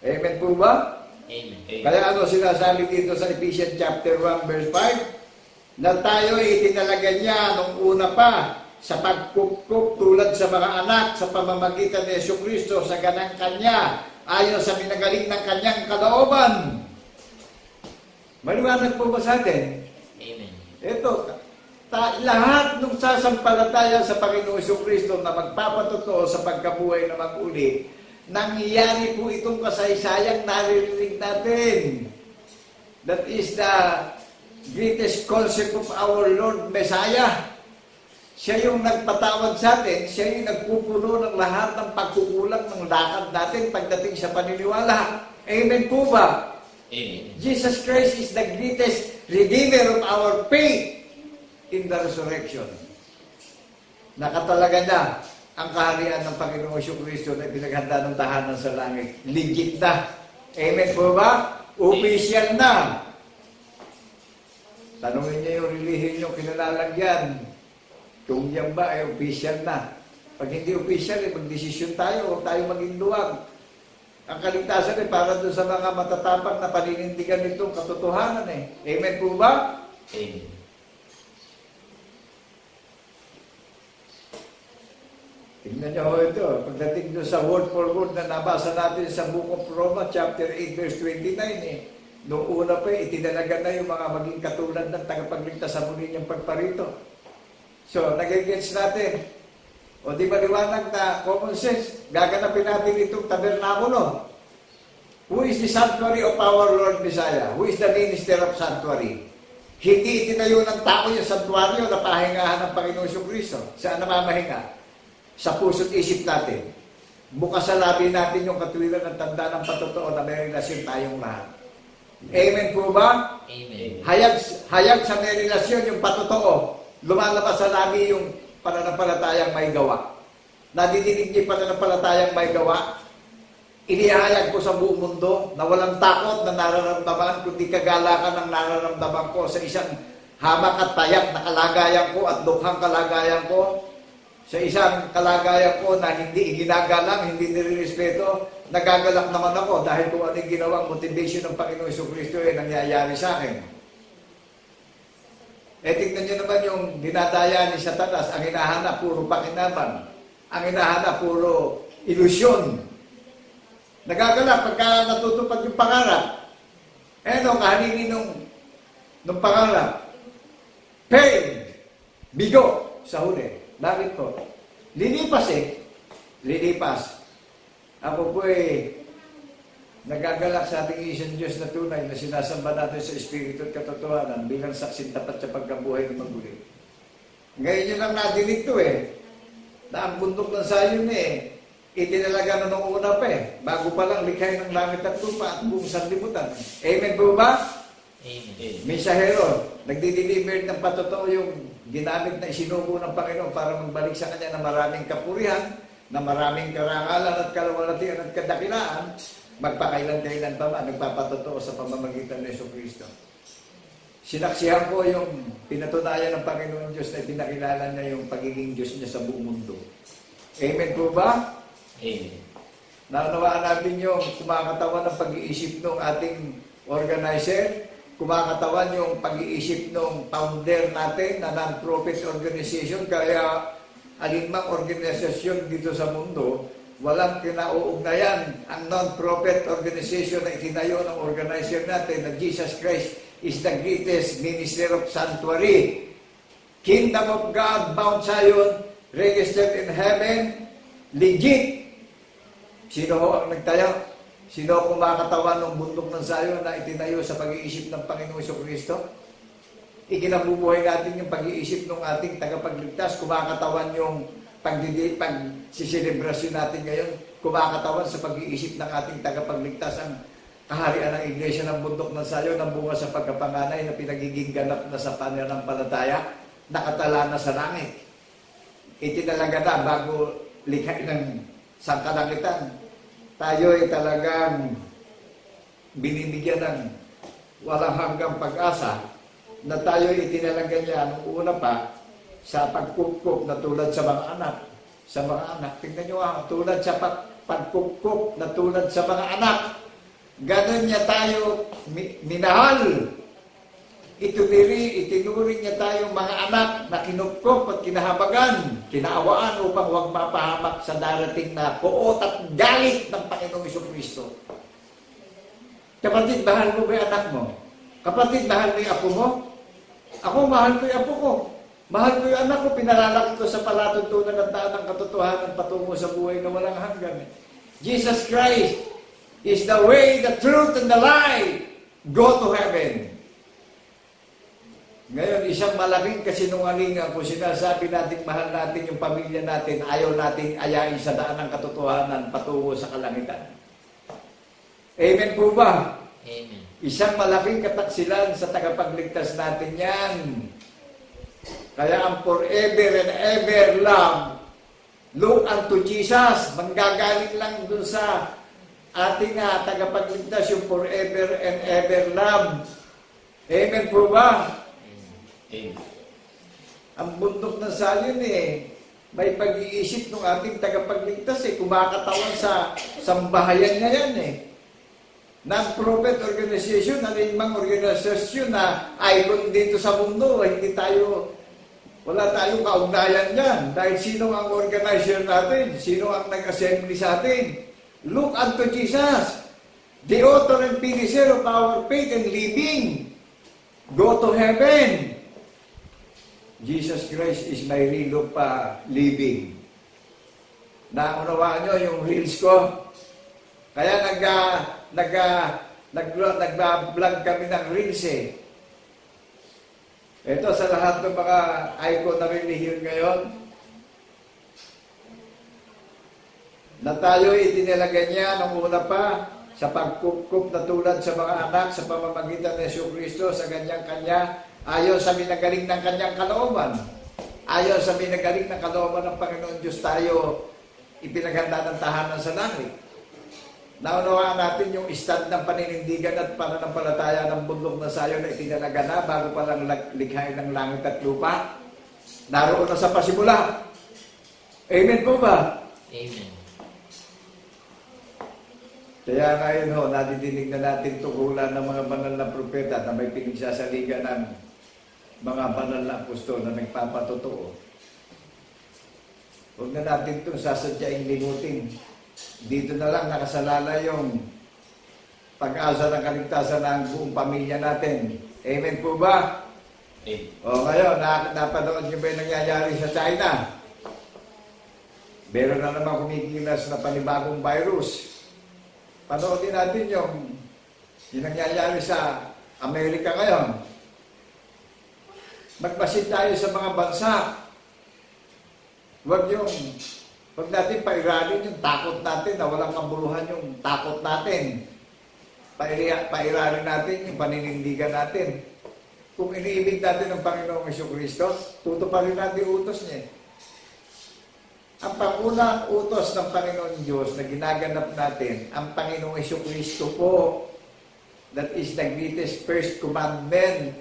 Amen po ba? Amen. Kaya sinasabi dito sa Ephesians chapter 1 verse 5, na tayo itinalaga niya nung una pa sa pagkupkup tulad sa mga anak sa pamamagitan ni Jesucristo sa ganang kanya ayon sa minagaling ng kanyang kalooban. Maliwanag po ba sa atin? Amen. Ito, lahat ng sasampalataya sa Panginoong Jesucristo na magpapatotoo sa pagkabuhay na mag-uli, nangyayari po itong kasaysayang naririnig natin. That is the greatest concept of our Lord Messiah. Siya yung nagpatawad sa atin, siya yung nagpupuno ng lahat ng pagkukulang ng lakad natin pagdating sa paniniwala. Amen po ba? Amen. Jesus Christ is the greatest redeemer of our faith in the resurrection. Nakatalaga na ang kaharian ng Panginoong Kristo na pinaghanda ng tahanan sa langit. Legit na. Amen po ba? Official na. Tanungin niyo yung relihiyon nyo kinalalagyan. Kung yan ba ay official na. Pag hindi official, magdesisyon tayo o tayo maging luwag. Ang kaligtasan ay para doon sa mga matatapang na paninindigan nitong katotohanan eh. Amen po ba? Amen. Tingnan niyo ho ito. Pagdating doon sa word for word na nabasa natin sa Book of Romans, chapter 8, verse 29 eh. Noong una pa itinalaga na yung mga maging katulad ng tagapagligtas sa muli niyang pagparito. So, nagigets natin. O di ba liwanag na common sense? Gaganapin natin itong tabernakulo. Who is the sanctuary of our Lord Messiah? Who is the minister of sanctuary? Hindi itinayo ng tao yung santuaryo na pahingahan ng Panginoong Kristo. Saan namamahinga? Sa puso't isip natin. Bukas sa labi natin yung katuwiran ng tanda ng patotoo na may relasyon tayong lahat. Amen po ba? Amen. Hayag sa may relasyon yung patotoo. Lumalabas sa labi yung pananampalatayang may gawa. Nadidinig niyo pananampalatayang may gawa? Inihayag ko sa buong mundo na walang takot na nararamdaman, kundi kagalakan ang nararamdaman ko sa isang hamak at tayak na kalagayan ko at dukhang kalagayan ko. Sa isang kalagayan ko na hindi ginagalang, hindi nirirespeto, nagagalak naman ako dahil kung anong ginawang motivation ng Panginoong Jesucristo ay nangyayari sa akin. Tingnan niyo naman yung dinadaya ni Satanas, ang hinahanap puro pakinaban, ang hinahanap puro ilusyon. Nagagalak pagka natutupad yung pangarap. Kahalili nung pangarap? Pain! Bigo! Sa huli. Bakit po? Lilipas eh. Lilipas. Ako po nagagalak sa ating isang Diyos na tunay na sinasamba natin sa Espiritu at katotohanan bilang saksing tapat sa pagkabuhay ng maguli. Ngayon nyo lang nadinig to na ang bundok ng Zion itinalaga na nung una pa bago pa lang likhay ng langit at lupa at buong sanlibutan. Amen po ba? Amen. Mensahero, nagdi-deliver ng patotoo yung ginamit na isinugo ng Panginoon para magbalik sa Kanya na maraming kapurihan, na maraming karangalan at kalawalatian at kadakilaan, magpakailan-kailan pa man, nagpapatotoo sa pamamagitan ng Jesucristo. Sinaksihan ko yung pinatunayan ng Panginoon Diyos na pinakilala niya yung pagiging Diyos niya sa buong mundo. Amen po ba? Amen. Naunawaan natin yung kumakatawan ng pag-iisip ng ating organizer, kumakatawan yung pag-iisip ng founder natin na non-profit organization, kaya alinmang organisasyon dito sa mundo, walang kinauugnayan ang non-profit organization na itinayo ng organizer natin na Jesus Christ is the greatest minister of sanctuary. Kingdom of God, Mount Zion, registered in heaven, legit. Sino ho ang nagtayo? Sino ang kumakatawan ng bundok ng Zion na itinayo sa pag-iisip ng Panginoong Jesucristo? Ikinabubuhay natin yung pag-iisip ng ating tagapagligtas, kumakatawan yung pagsiselebrasyon natin ngayon, kumakatawan sa pag-iisip ng ating tagapagligtas ang kaharian ng Iglesia ng bundok ng Zion, ng bunga sa pagkapanganay na pinagiging ganap na sa pananampalataya, nakatala na sa langit. Itinalaga na bago likha ng sangkalangitan. Tayo ay talagang binibigyan ng walang hanggang pag-asa na tayo ay itinalaga niya noong una pa sa pagkukop na tulad sa mga anak. Sa mga anak. Tingnan nyo tulad sa pagkukop na tulad sa mga anak. Ganon niya tayo minahal. Itinuring niya tayong mga anak na kinukop at kinahabagan, kinaawaan upang huwag mapahamak sa darating na puot at galit ng Panginoong Jesucristo. Kapatid, mahal mo ba yung anak mo? Kapatid, mahal mo yung apo mo? Ako, mahal ko yung apo ko. Mahal ko yung anak ko, pinalalaki ko sa palatuntunan ng daan ng katotohanan patungo sa buhay na walang hanggan. Jesus Christ is the way, the truth, and the life. Go to heaven. Ngayon, isang malaking kasinungalingan kung sinasabi natin mahal natin yung pamilya natin, ayaw natin ayain sa daan ng katotohanan patungo sa kalangitan. Amen po ba? Amen. Isang malaking kataksilan sa tagapagligtas natin yan. Kaya ang forever and ever love, look unto Jesus, manggagaling lang dun sa ating tagapagligtas, yung forever and ever love. Amen po ba? Amen. Ang bundok ng Zion may pag-iisip ng ating tagapagligtas kumakatawan sa sambahayan na yan Non-profit organization, anumang organisasyon na icon dito sa mundo, wala tayong kaugnayan yan. Dahil sino ang organizer natin? Sino ang nag-assembly sa atin? Look unto Jesus, the author and finisher of our faith and living. Go to heaven. Jesus Christ is my real of living. Naunawaan nyo yung reels ko? Kaya nag-vlog kami ng reels Ito sa lahat ng mga icon na relihiyon ngayon, na tayo itinalaga niya nung una pa sa pagkukup na tulad sa mga anak sa pamamagitan ng Jesucristo sa kanya ayon sa minagaling ng kanyang kalooban. Ayon sa minagaling ng kalooban ng Panginoon Diyos tayo ipinaghanda ng tahanan sa langit. Naunawaan natin yung stand ng paninindigan at pananampalataya ng bundok na Zion na itinalaga na bago pa lang likhain ng langit at lupa. Naroon na sa pasimula. Amen po ba? Amen. Kaya ngayon nadidinig na natin tungkulan ng mga banal na propeta na may pinagsasaligan ng mga banal na apostol na nagpapatotoo. Huwag na natin itong sasadyaing limutin. Dito na lang nakasalala yung pag-asa ng kaligtasan ng buong pamilya natin. Amen po ba? Amen. O ngayon, napanood niyo ba yung nangyayari sa China? Meron na naman kumikilas na panibagong virus. Panoodin natin yung nangyayari sa Amerika ngayon. Magbasid tayo sa mga bansa. Huwag natin pairalin yung takot natin na walang kabuluhan yung takot natin. Pairalin natin yung paninindigan natin. Kung iniibig natin ng Panginoong Jesucristo, tutuparin natin utos niya. Ang pangunang utos ng Panginoon Diyos na ginaganap natin, ang Panginoong Jesucristo po, that is the greatest first commandment.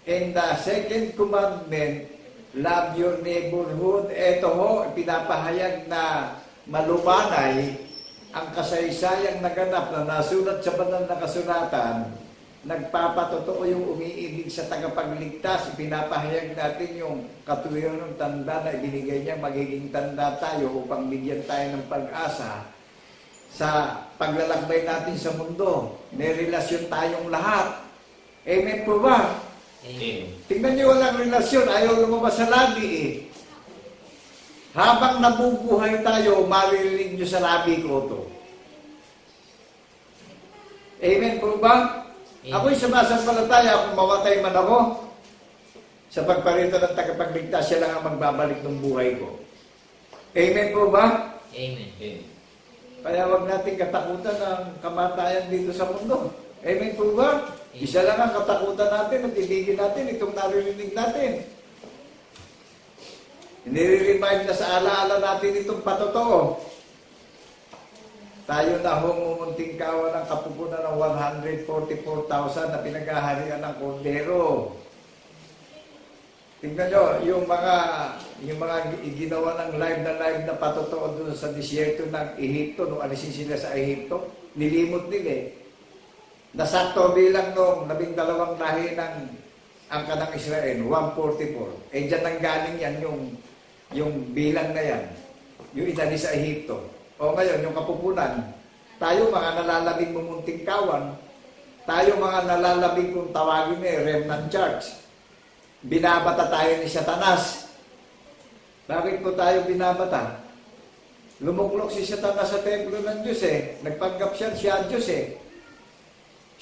And the second commandment, love your neighborhood. Ito pinapahayag na malumanay ang kasaysayang naganap na nasulat sa banal na kasulatan. Nagpapatotoo yung umiibig sa tagapagligtas. Pinapahayag natin yung katuwiran ng tanda na ibinigay niya, magiging tanda tayo upang bigyan tayo ng pag-asa sa paglalakbay natin sa mundo. May relasyon tayong lahat. Amen po ba? Amen. Tingnan niyo, walang relasyon. Ayaw lumabas sa labi Habang nabubuhay tayo, maririnig niyo sa labi ko to. Amen po ba? Amen. Ako'y sumasampalataya kung mawatay man ako. Sa pagparito ng tagapagligtas, siya lang ang magbabalik ng buhay ko. Amen po ba? Amen. Amen. Kaya wag natin katakutan ng kamatayan dito sa mundo. Amen po ba? Isa lang ang katakutan natin at ibigin natin itong naririnig natin. Nire-remind na sa alaala natin itong patotoo. Tayo na humunting kawa ng kapupunan ng 144,000 na pinaghaharian ng kordero. Tingnan nyo, yung mga ginawa ng live na patotoo doon sa disyerto ng Ehipto, nung alisin sila sa Ehipto, nilimot nila Nasakto bilang nung 12 lahi ng angka ng Israel, 144. Diyan nang galing yan yung bilang na yan, yung inali sa Ehipto. O ngayon, yung kapupunan, tayo mga nalalabing mumunting kawan, tayo mga nalalabing kung tawagin remnant church. Binabata tayo ni Satanas. Bakit po tayo binabata? Lumuklok si Satanas sa templo ng Diyos Nagpanggap siya Diyos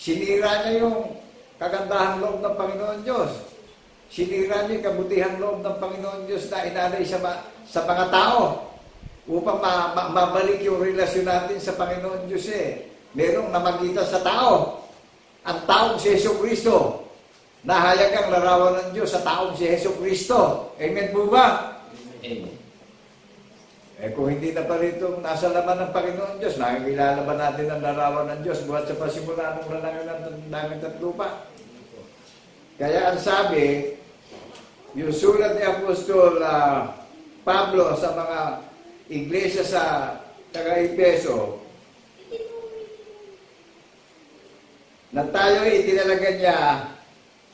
Sinira niya yung kagandahang loob ng Panginoon Diyos. Sinira niya yung kabutihang loob ng Panginoon Diyos na inalay sa mga tao upang mabalik yung relasyon natin sa Panginoon Diyos Merong namagitan sa tao. ang taong si Jesucristo. Nahayag ang larawan ng Diyos sa taong si Jesucristo. Amen po ba? Amen. Kung hindi na pa rito nasa laman ng Panginoon Diyos, nakikilala ba natin ang larawan ng Diyos buhat sa pasimula ng lalangin ng langit at lupa? Kaya ang sabi, yung sulat ni Apostol Pablo sa mga iglesia sa taga-Efeso, na tayo itinalaga niya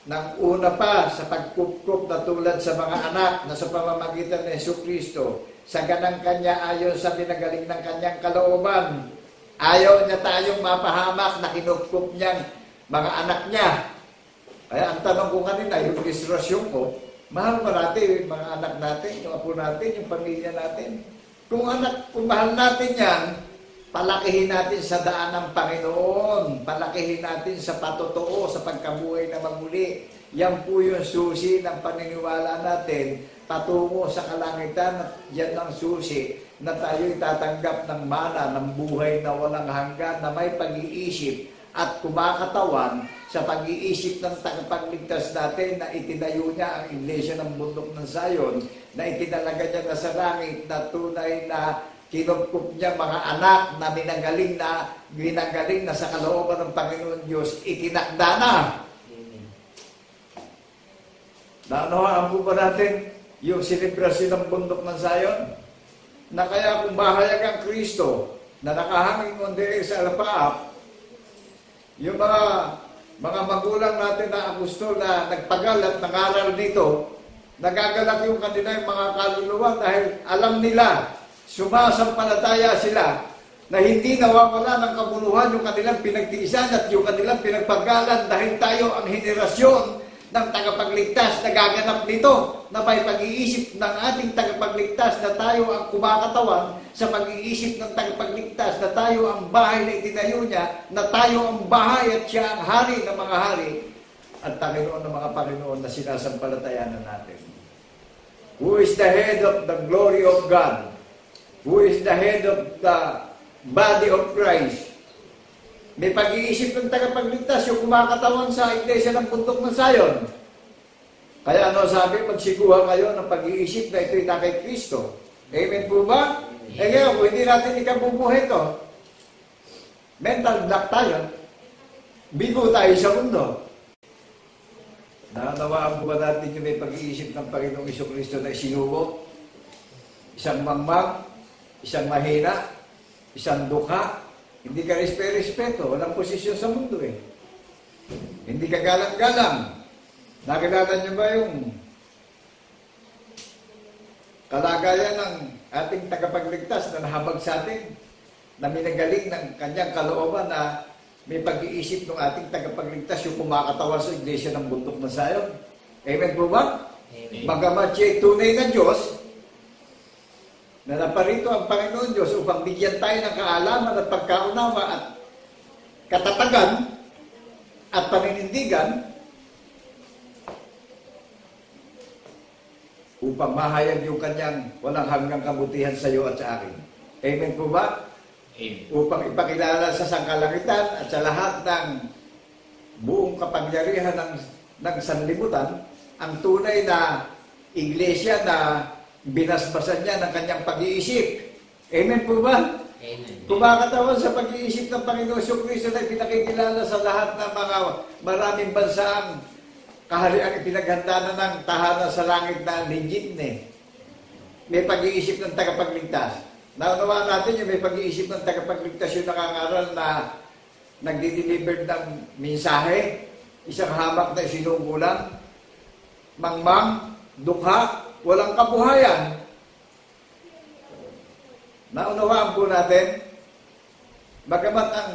ng una pa sa pagkupkup na tulad sa mga anak na sa pamamagitan ni Jesucristo, sa ganang kanya ayon sa pinagaling ng kanyang kalooban. Ayaw niya tayong mapahamak na kinupkup niyang mga anak niya. Kaya ang tanong ko kanina, yung ilustrasyon ko, mahal pa natin yung mga anak natin, yung apo natin, yung pamilya natin. Kung mahal natin yan, palakihin natin sa daan ng Panginoon. Palakihin natin sa patotoo, sa pagkabuhay na magmuli. Yan po yung susi ng paniniwala natin patungo sa kalangitan. At yan ang susi na tayo'y tatanggap ng mana, ng buhay na walang hanggan, na may pag-iisip at kumakatawan sa pag-iisip ng tagapagligtas natin na itinayo niya ang iglesia ng bundok ng Zion, na itinalaga niya na sa langit na tunay na kinupkup niya mga anak na ginagaling na sa kalooban ng Panginoon Diyos, itinakda na. Naunawaan po ba natin yung selebrasyon ng bundok ng Zion? Na kaya kung bahayag ang Kristo na nakahanging on the air sa alapaap, yung mga magulang natin na apostol na nagpagal at nangaral dito, nagagalak yung kanilang mga kaluluwa dahil alam nila, sumasampalataya sila na hindi nawawala ng kabuluhan yung kanilang pinagtiisan at yung kanilang pinagpagalan dahil tayo ang henerasyon ng tagapagligtas na gaganap nito, na may pag-iisip ng ating tagapagligtas na tayo ang kumakatawan sa pag-iisip ng tagapagligtas na tayo ang bahay na itinayo niya, na tayo ang bahay at siya ang hari ng mga hari at Panginoon ng mga Panginoon na sinasampalatayanan natin. Who is the head of the glory of God? Who is the head of the body of Christ? May pag-iisip ng tagapagligtas yung kumakatawan sa iglesia ng bundok ng Zion. Kaya ano sabi, magsikuha kayo ng pag-iisip na ito'y na kay Kristo. Amen po ba? Ngayon, kung hindi natin ikabubuhay ito, mental block tayo, bigo tayo sa mundo. Naunawaan po ba natin yung may pag-iisip ng Panginoong Jesucristo na isinubo? Isang mangmang, isang mahina, isang dukha. Hindi ka respeto, walang posisyon sa mundo eh. Hindi ka galang-galang. Nakilala niyo ba yung kalagayan ng ating tagapagligtas na nahabag sa atin? Na minagaling ng kanyang kalooban na may pag-iisip ng ating tagapagligtas yung kumakatawan sa iglesia ng bundok ng Zion. Amen po ba? Amen. Bagamat siya'y tunay na Diyos, na naparito ang Panginoon Diyos upang bigyan tayo ng kaalaman at pagkaunawa at katatagan at paninindigan upang mahayag yung kanyang walang hanggang kabutihan sa iyo at sa akin. Amen po ba? Amen. Upang ipakilala sa sangkalangitan at sa lahat ng buong kapangyarihan ng sanlibutan ang tunay na iglesia na binasbasan niya ng kanyang pag-iisip. Amen po ba? Amen. Kumakatawan sa pag-iisip ng Panginoon Jesucristo na pinakikilala sa lahat ng mga maraming bansaang kahariang ipinaghanda na ng tahanan sa langit na legit na. May pag-iisip ng tagapagligtas. Naunawaan natin yung may pag-iisip ng tagapagligtas yung nakangaral na nagdi-deliver ng mensahe, isang hamak na isinugulan, mangmang, dukha, walang kabuhayan. Naunawaan po natin, bagamat ang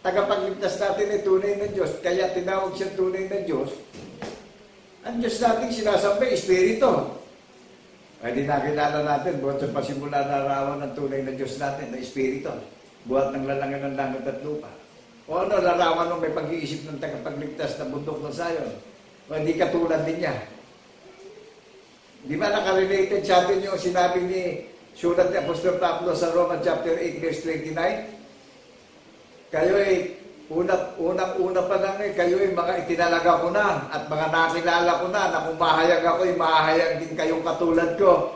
tagapagligtas natin ay tunay na Diyos, kaya tinawag siya tunay na Diyos, ang Diyos natin sinasambay, Espiritu. Ay di nakilala natin, buhat sa pasimula na larawan ng tunay na Diyos natin, na Espiritu, buhat ng lalangan ng langit at lupa. O ano, larawan ng may pag-iisip ng tagapagligtas na bundok ng Zion, o hindi katulad din niya. Di ba nakarelated sa atin yung sinabi ni sulat ni Apostol Pablo sa Roma chapter 8 verse 29? Kayo ay Unang-una pa lang kayo'y mga itinalaga ko na at mga nakilala ko na kung mahayag ako'y mahayag din kayong katulad ko.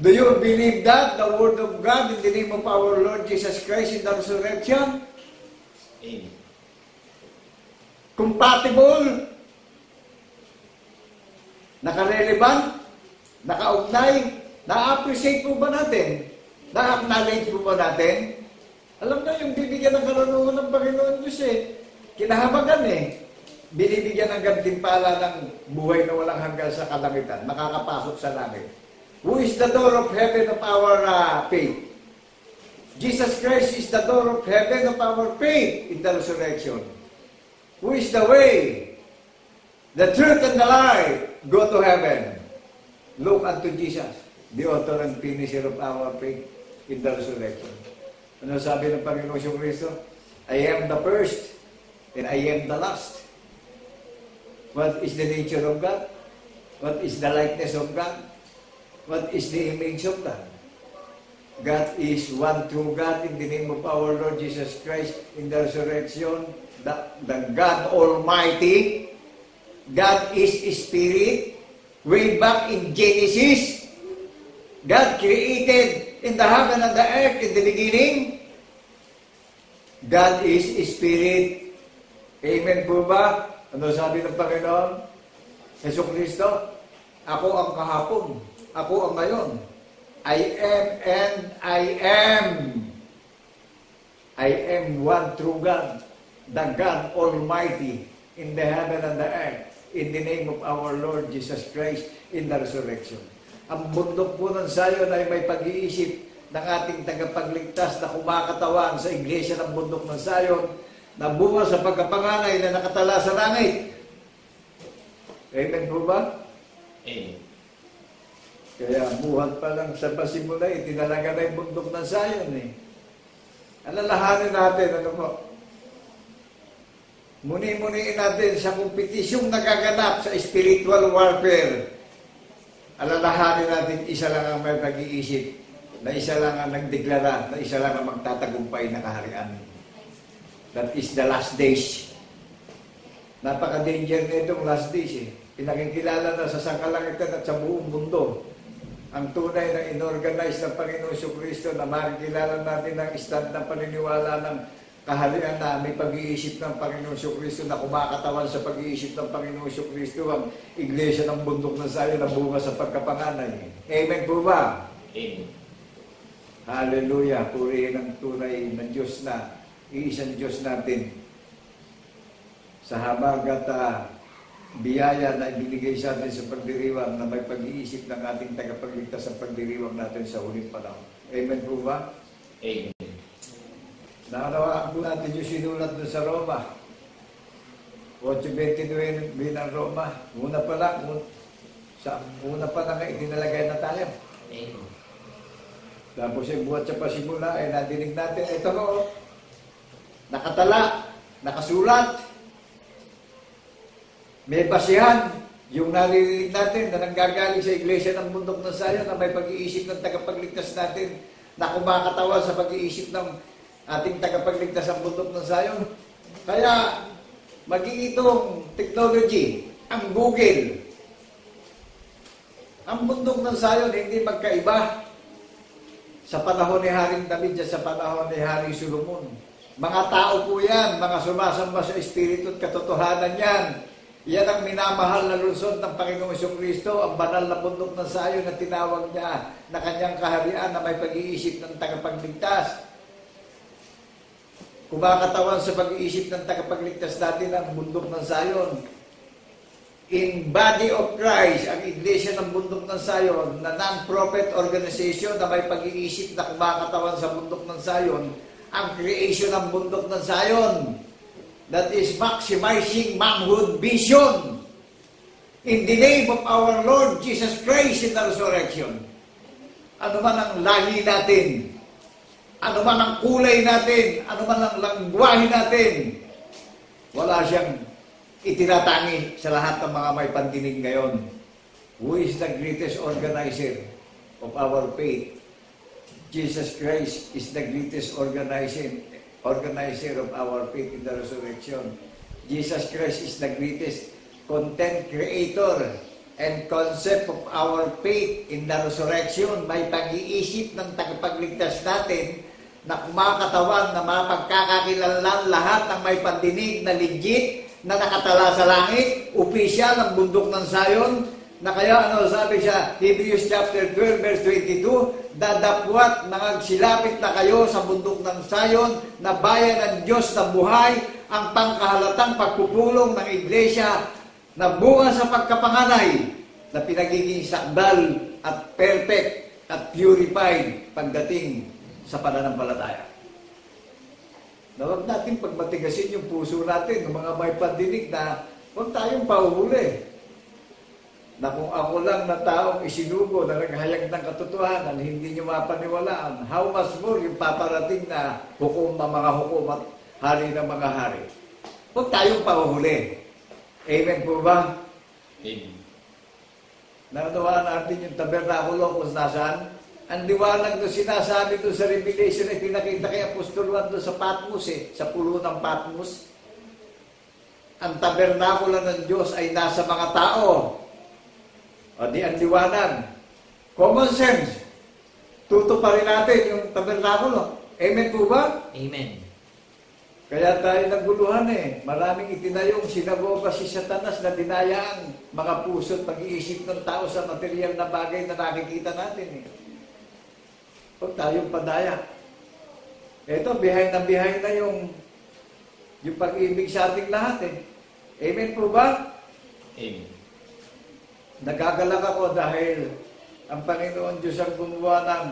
Do you believe that? The Word of God in the name of our Lord Jesus Christ in the resurrection? Amen. Compatible? Naka-relevant? Naka-ugnay? Na-appreciate po ba natin? Na-acknowledge po ba natin? Alam na yung bibigyan ng karunungan ng Panginoon Diyos kinahabagan binibigyan ng gantimpala ng buhay na walang hanggan sa kalangitan, makakapasok sa langit. Who is the door of heaven of our faith? Jesus Christ is the door of heaven of our faith in the resurrection. Who is the way, the truth, and the life? Go to heaven. Look unto Jesus, the author and finisher of our faith in the resurrection. Ano sabi ng Panginoon Kristo? I am the first and I am the last. What is the nature of God? What is the likeness of God? What is the image of God? God is one true God in the name of our Lord Jesus Christ in the resurrection. The God Almighty. God is Spirit. Way back in Genesis, God created in the heaven and the earth in the beginning. God is Spirit. Amen po ba? Ano sabi ng Panginoon? Jesucristo, ako ang kahapon. Ako ang ngayon. I am and I am. I am one true God, the God Almighty in the heaven and the earth, in the name of our Lord Jesus Christ in the resurrection. Ang bundok po ng Zion ay may pag-iisip ng ating tagapagligtas na kumakatawan sa iglesia ng bundok ng Zion na bunga sa pagkapanganay na nakatala sa langit. Amen po ba? Amen. Kaya buhat pa lang sa pasimula, itinalaga na yung bundok ng Zion Alalahanin natin, ano po? Muni-muniin natin sa kompetisyong nagaganap sa spiritual warfare. Alalahanin natin, isa lang ang may pag-iisip, na isa lang ang nagdeklara, na isa lang ang magtatagumpay na kaharian. That is the last days. Napaka-danger na itong last days Pinakikilala na sa sangkalangitan at sa buong mundo ang tunay na inorganize ng Panginoon Kristo na makikilala natin ang stand ng paniniwala ng kaharian na may pag-iisip ng Panginoon Kristo na kumakatawan sa pag-iisip ng Panginoon Kristo ang iglesia ng bundok ng Zion na bunga sa pagkapanganay. Amen po ba? Amen. Hallelujah. Purihin ang tunay na Diyos na iisang Diyos natin sa habag at biyaya na ibinigay sa atin sa pagdiriwang na may pag-iisip ng ating tagapagligtas sa pagdiriwang natin sa huling panahon. Amen po ba? Amen. Nakanawaan po natin yung sinulat doon sa Roma. 8:29 bilang Roma. Una pa lang itinalagay na tayo. Amen. Tapos yung buhat sa pasimula ay nadinig natin, ito ko, nakatala, nakasulat. May basihan, yung naririnig natin na nanggagaling sa iglesia ng bundok ng Zion na may pag-iisip ng tagapagligtas natin na kumakatawan sa pag-iisip ng ating tagapagligtas ng bundok ng Zion. Kaya, maging itong technology, ang Google, ang bundok ng Zion hindi magkaiba sa panahon ni Haring David at sa panahon ni Haring Solomon. Mga tao po yan, mga sumasamba sa Espiritu at katotohanan yan. Yan ang minamahal na lungsod ng Panginoong Kristo, ang banal na bundok ng Zion na tinawag niya na kanyang kaharian na may pag-iisip ng tagapagligtas. Kumakatawan sa pag-iisip ng tagapagligtas natin ang bundok ng Zion. In body of Christ, ang iglesia ng bundok ng Zion na non-profit organization na may pag-iisip na kumakatawan sa bundok ng Zion, ang creation ng bundok ng Zion. That is maximizing manhood vision in the name of our Lord Jesus Christ in the resurrection. Ano man ang lahi natin, ano man ang kulay natin, ano man ang langwahe natin, wala siyang itinatangi sa lahat ng mga may pandinig ngayon. Who is the greatest organizer of our faith? Jesus Christ is the greatest organizer organizer of our faith in the resurrection. Jesus Christ is the greatest content creator and concept of our faith in the resurrection. May pag-iisip ng tagapagligtas natin na kumakatawan na mapagkakakilanlan lahat ng may pandinig na legit na nakatala sa langit, opisyal ng bundok ng Zion, na kaya sabi siya, Hebrews chapter 12 verse 22, dadapwat nangagsilapit na kayo sa bundok ng Zion na bayan ng Diyos na buhay, ang pangkahalatang pagpupulong ng iglesia na bunga sa pagkapanganay na pinagiging sakdal at perfect at purified pagdating sa pananampalataya. Na huwag natin pagmatigasin yung puso natin ng mga may pandinig na huwag tayong pahuhuli. Na kung ako lang na taong isinugo na naghayag ng katotohanan, hindi nyo mapaniwalaan, how much more yung paparating na hukom ng mga hukom at hari ng mga hari. Huwag tayong pahuhuli. Amen po ba? Amen. Naunawaan natin yung tabernakulo kung nasaan. Ang liwanag doon sinasabi doon sa Revelation ay pinakita kay Apostol Juan doon sa Patmos sa pulo ng Patmos. Ang tabernakulo ng Diyos ay nasa mga tao. O di ang liwanag. Common sense. Tuto pa rin natin yung tabernakulo. Amen po ba? Amen. Kaya tayo naguluhan Maraming itinayong sinagoga si Satanas na dinaya ang mga puso at pag-iisip ng tao sa material na bagay na nakikita natin Huwag tayong padaya. Ito, behind na yung pag-ibig sa ating lahat Amen po ba? Amen. Nagagalak ako dahil ang Panginoon Diyos ang gumawa ng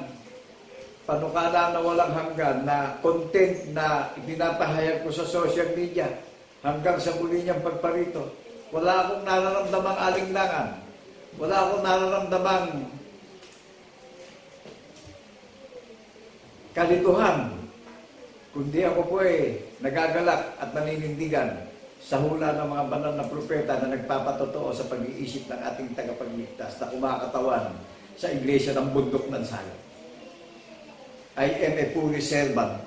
panukala na walang hanggan na content na ipinapahayag ko sa social media hanggang sa muli niyang pagparito. Wala akong nararamdamang alinlangan. Wala akong nararamdamang kalituhan. Kundi ako po nagagalak at naninindigan sa hula ng mga banal na propeta na nagpapatotoo sa pag-iisip ng ating tagapagligtas na kumakatawan sa iglesia ng bundok ng Zion. I am a fully servant.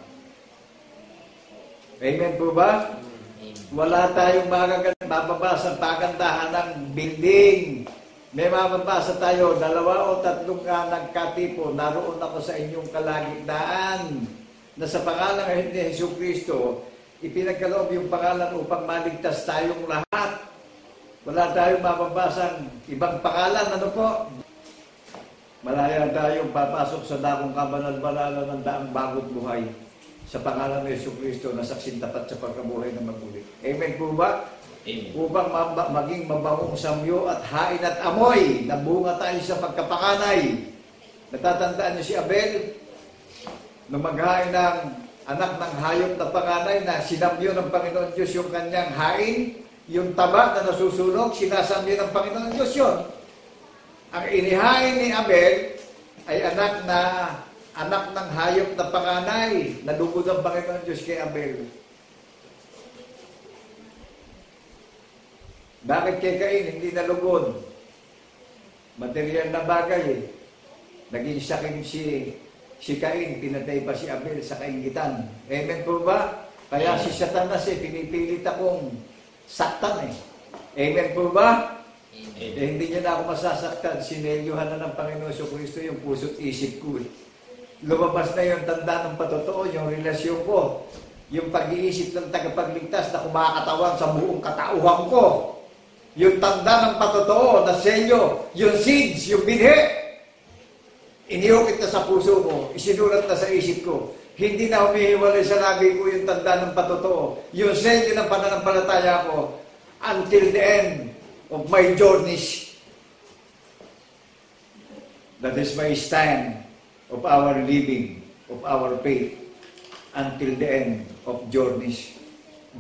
Amen po ba? Wala tayong mababasa pagandahan ng building. May mababasa tayo, 2 o 3 ka nagkatipo, naroon ako sa inyong kalagitnaan, na sa pangalan ni Jesucristo, ipinagkaloob yung pangalan upang maligtas tayong lahat. Wala tayong mababasang ibang pangalan. Ano po? Malaya tayong papasok sa dakong kabanal-banalan ng daang bagot buhay sa pangalan ni Jesucristo na saksing tapat sa pagkabuhay ng maguli. Amen po ba? Amen. Upang maging mabangong samyo at hain at amoy na bunga tayo sa pagkapanganay. Natatandaan niyo si Abel nung maghain ng anak ng hayop na panganay na sinamyo ng Panginoon Diyos yung kanyang hain, yung taba na nasusunog, sinasamyo ng Panginoon Diyos yun. Ang inihain ni Abel ay anak ng hayop na panganay na lugod ng Panginoon Diyos kay Abel. Bakit kay Cain hindi nalugod? Material na bagay Naging sakim si Cain, pinatay pa si Abel sa kaingitan. Amen po ba? Kaya si Satanas pinipilit akong saktan Amen po ba? Hindi niya na ako masasaktan. Sinelyuhan na ng Panginoon Jesucristo yung puso't isip ko Lumabas na yung tanda ng patotoo, yung relasyon ko, yung pag-iisip ng tagapagligtas na kumakatawan sa buong katauhan ko. Yung tanda ng patotoo na selyo, yung seeds, yung binhi. Iniukit na sa puso ko, isinulat na sa isip ko. Hindi na humihiwalay sa labi ko yung tanda ng patotoo, yung selyo ng pananampalataya ko until the end of my journeys. That is my stand of our living, of our faith, until the end of journeys.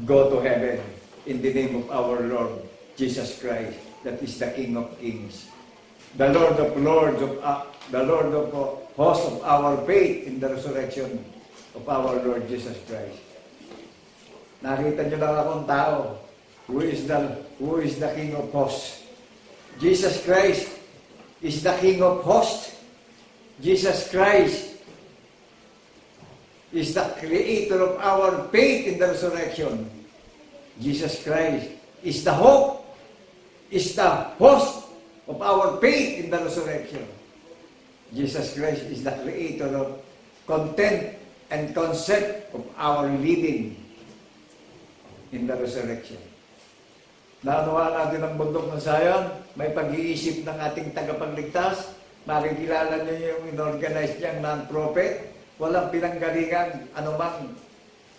Go to heaven in the name of our Lord Jesus Christ, that is the King of Kings, the Lord of Lords, the Lord of hosts of our faith in the resurrection of our Lord Jesus Christ. Nakita niyo lang akong tao. Who is the King of hosts? Jesus Christ is the King of hosts. Jesus Christ is the creator of our faith in the resurrection. Jesus Christ is the hope, is the host of our faith in the resurrection. Jesus Christ is the creator of content and concept of our living in the resurrection. Naunawa natin ang bundok ng Zion, may pag-iisip ng ating tagapagligtas, makikilala niyo yung inorganize niyang non-profit, walang pinanggalingan anumang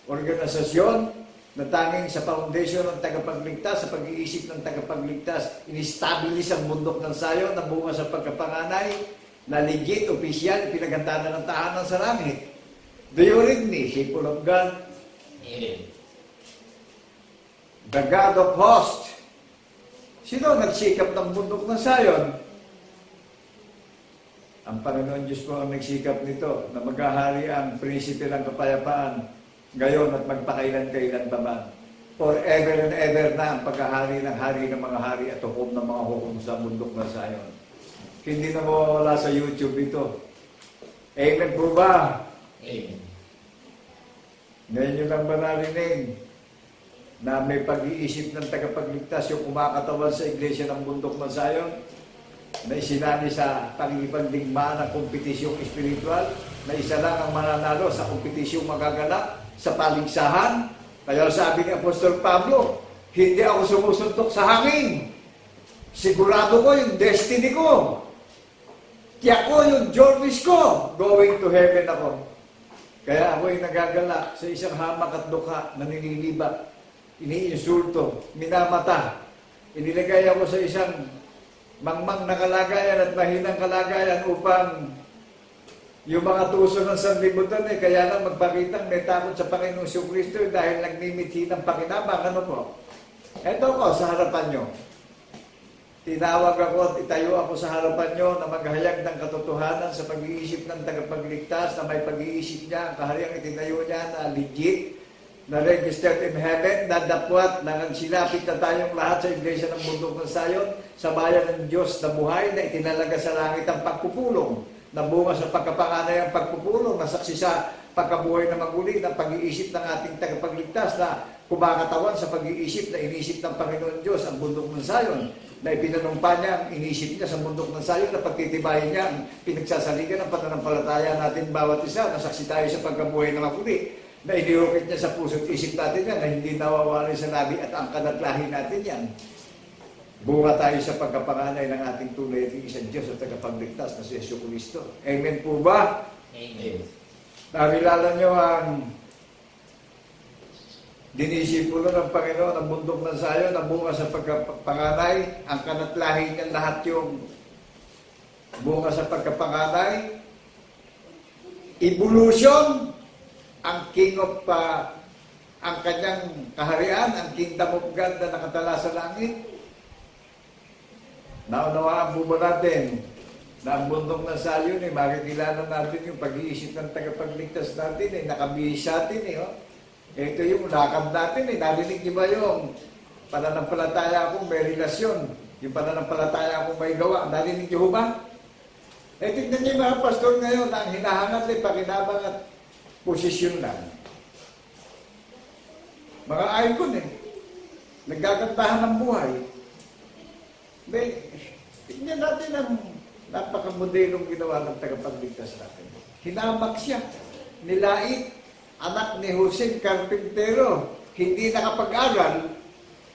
organisasyon na tanging sa foundation ng tagapagligtas, sa pag-iisip ng tagapagligtas, in-establish ang bundok ng Zion na bunga sa pagkapanganay, na legit, opisyal, pinaghantanan ng tahanan sa langit. Do you read me, people of God? Amen. The God of hosts. Sino nagsikap ng bundok ng Zion? Ang Panginoon Diyos po ang nagsikap nito na maghahari ang prinsipe ng kapayapaan ngayon at magpakailan-kailan pa man. Forever and ever na ang paghahari ng hari ng mga hari at hukom ng mga hukom sa bundok ng Zion. Hindi na mawawala sa YouTube ito. Amen po ba? Amen. Ngayon nyo lang ba narinig na may pag-iisip ng tagapagligtas yung kumakatawan sa iglesia ng bundok ng Zion na isinali sa pagigipagdigmaan ng kompetisyong espiritual na isa lang ang mananalo sa kompetisyong magaganap sa paligsahan. Kaya sabi ni Apostol Pablo, hindi ako sumusuntok sa hangin. Sigurado ko yung destiny ko. Tiyak ko yung journeys ko. Going to heaven ako. Kaya ako yung nagagalak sa isang hamak at dukha na nililibat, iniinsulto, minamata. Inilagay ako sa isang mangmang na kalagayan at mahinang kalagayan upang yung mga tuso ng sanlibutan kaya lang magpakitang may takot sa Panginoong Kristo dahil nagmimithi ng pakinabang. Ano po? Eto ko sa harapan nyo. Tinawag ako at itayo ako sa harapan nyo na maghayag ng katotohanan sa pag-iisip ng tagapagligtas na may pag-iisip niya, ang kahariang itinayo niya na legit, na registered in heaven, na dapwat, na nagsilapit na tayong lahat sa iglesia ng bundok ng Zion, sa bayan ng Diyos na buhay, na itinalaga sa langit ang pagpupulong, na bunga sa pagkapanganay ang pagpupulong, na saksi sa pagkabuhay na maguli, ng pag-iisip ng ating tagapagligtas, na kumakatawan sa pag-iisip na inisip ng Panginoon Diyos ang bundok ng Zion, na ipinanumpa niya ang inisip niya sa bundok ng Zion, na pagtitibayin niya ang pinagsasaligan ng pananampalataya natin bawat isa, na saksi tayo sa pagkabuhay na maguli, na iniukit niya sa puso't isip natin yan, na hindi nawawala sa labi at ang kanatlahin natin yan. Bunga tayo sa pagkapanganay ng ating tunay at isang Diyos at tagapagligtas na si Yesu Cristo. Amen po ba? Amen. Nakilala niyo ang dinisipulo ng Panginoon, ang bundok ng Zion, na bunga sa pagkapanganay, ang kanatlahin niyan lahat yung bunga sa pagkapanganay. Evolution, ang King of ang kanyang kaharian, ang Kingdom of God na nakatala sa langit. Naunawaan po ba natin na ang bundok ng Zion makikilala natin yung pag-iisip ng tagapagligtas natin nakabihis sa atin oh. Ito yung lakad natin narinig niyo ba yung pananampalataya akong may relasyon, yung pananampalataya akong may gawa, narinig niyo ba? Tignan niyo mga pastor ngayon, ang hinahangat pakinabang at posisyon lang. Mga icon naggagandahan ng buhay. Tignan natin ang napakamodelong ginawa ng tagapagligtas natin. Hinamak siya, nilait, anak ni Jose Carpintero, hindi nakapag-aral,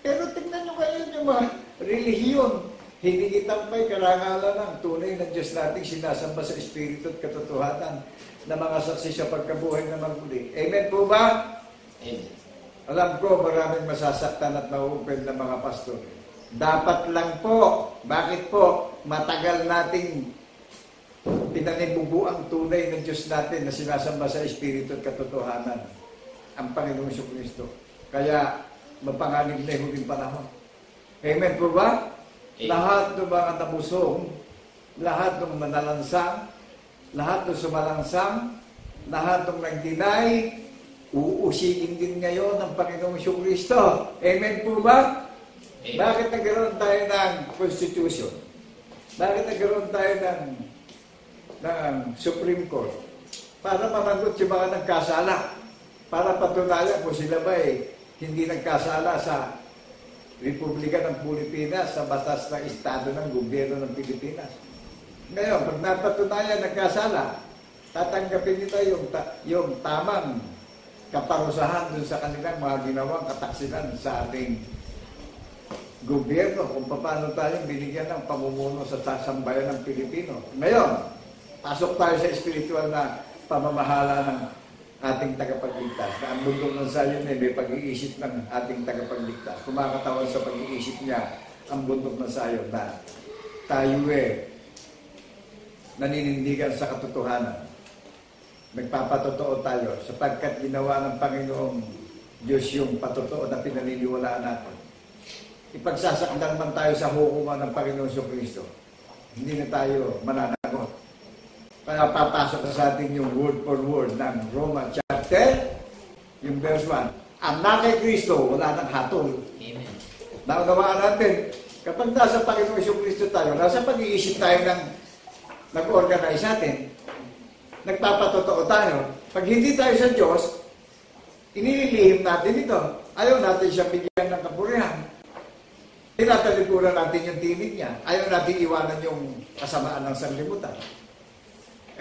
pero tignan nyo kayo yung mga relihiyon, hindi itampay karangalan ng tunay na Diyos natin sinasamba sa Espiritu at katotohanan na mga saksi sa pagkabuhay na maguli. Amen po ba? Amen. Alam ko maraming masasaktan at nauupend ng mga pastor. Dapat lang po. Bakit po? Matagal nating pinanibugo ang tunay ng Diyos natin na sinasamba sa Espiritu at katotohanan, ang Panginoong Kristo. Kaya mapanganib na yung huling panahon. Amen po ba? Amen. Lahat ng mga nabusong, lahat ng manalansang, lahat ng sumalangsang, lahat ng nag-deny, uusigin din ngayon ng Panginoong Kristo. Amen po ba? Amen. Bakit nagkaroon tayo ng Constitution? Bakit nagkaroon tayo ng Supreme Court? para managot yung mga nagkasala, para patunayan kung sila ba hindi nagkasala sa Republika ng Pilipinas, sa batas ng Estado ng Gobyerno ng Pilipinas. Ngayon, pag napatunayan nagkasala, tatanggapin nito yung tamang kaparusahan dun sa kanilang mga ginawang kataksilan sa ating gobyerno, kung paano tayong binigyan ng pamumuno sa sambayan ng Pilipino. Ngayon, pasok tayo sa espiritual na pamamahala ng ating tagapagligtas, na ang bundok ng Zion may pag-iisip ng ating tagapagligtas. Kumakatawan sa pag-iisip niya ang bundok ng Zion na tayo naninindigan sa katotohanan. Nagpapatotoo tayo sapagkat ginawa ng Panginoong Diyos yung patotoo na pinaniniwalaan natin. Ipagsasakdal man tayo sa hukuman ng Panginoong Jesucristo, hindi na tayo mananagot. Kaya papasok na sa atin yung word for word ng Roma chapter, yung verse 1. Ang kay Kristo, wala nang hatol. Amen. Naunawaan natin, kapag nasa Panginoong Jesucristo tayo, nasa pag-iisip tayo ng nag-organize natin, nagpapatotoo tayo. Pag hindi tayo sa Diyos, inililihim natin ito. Ayaw natin siya bigyan ng kapurihan. Tinatalikuran natin yung tinig niya. Ayaw natin iwanan yung kasamaan ng sanlibutan.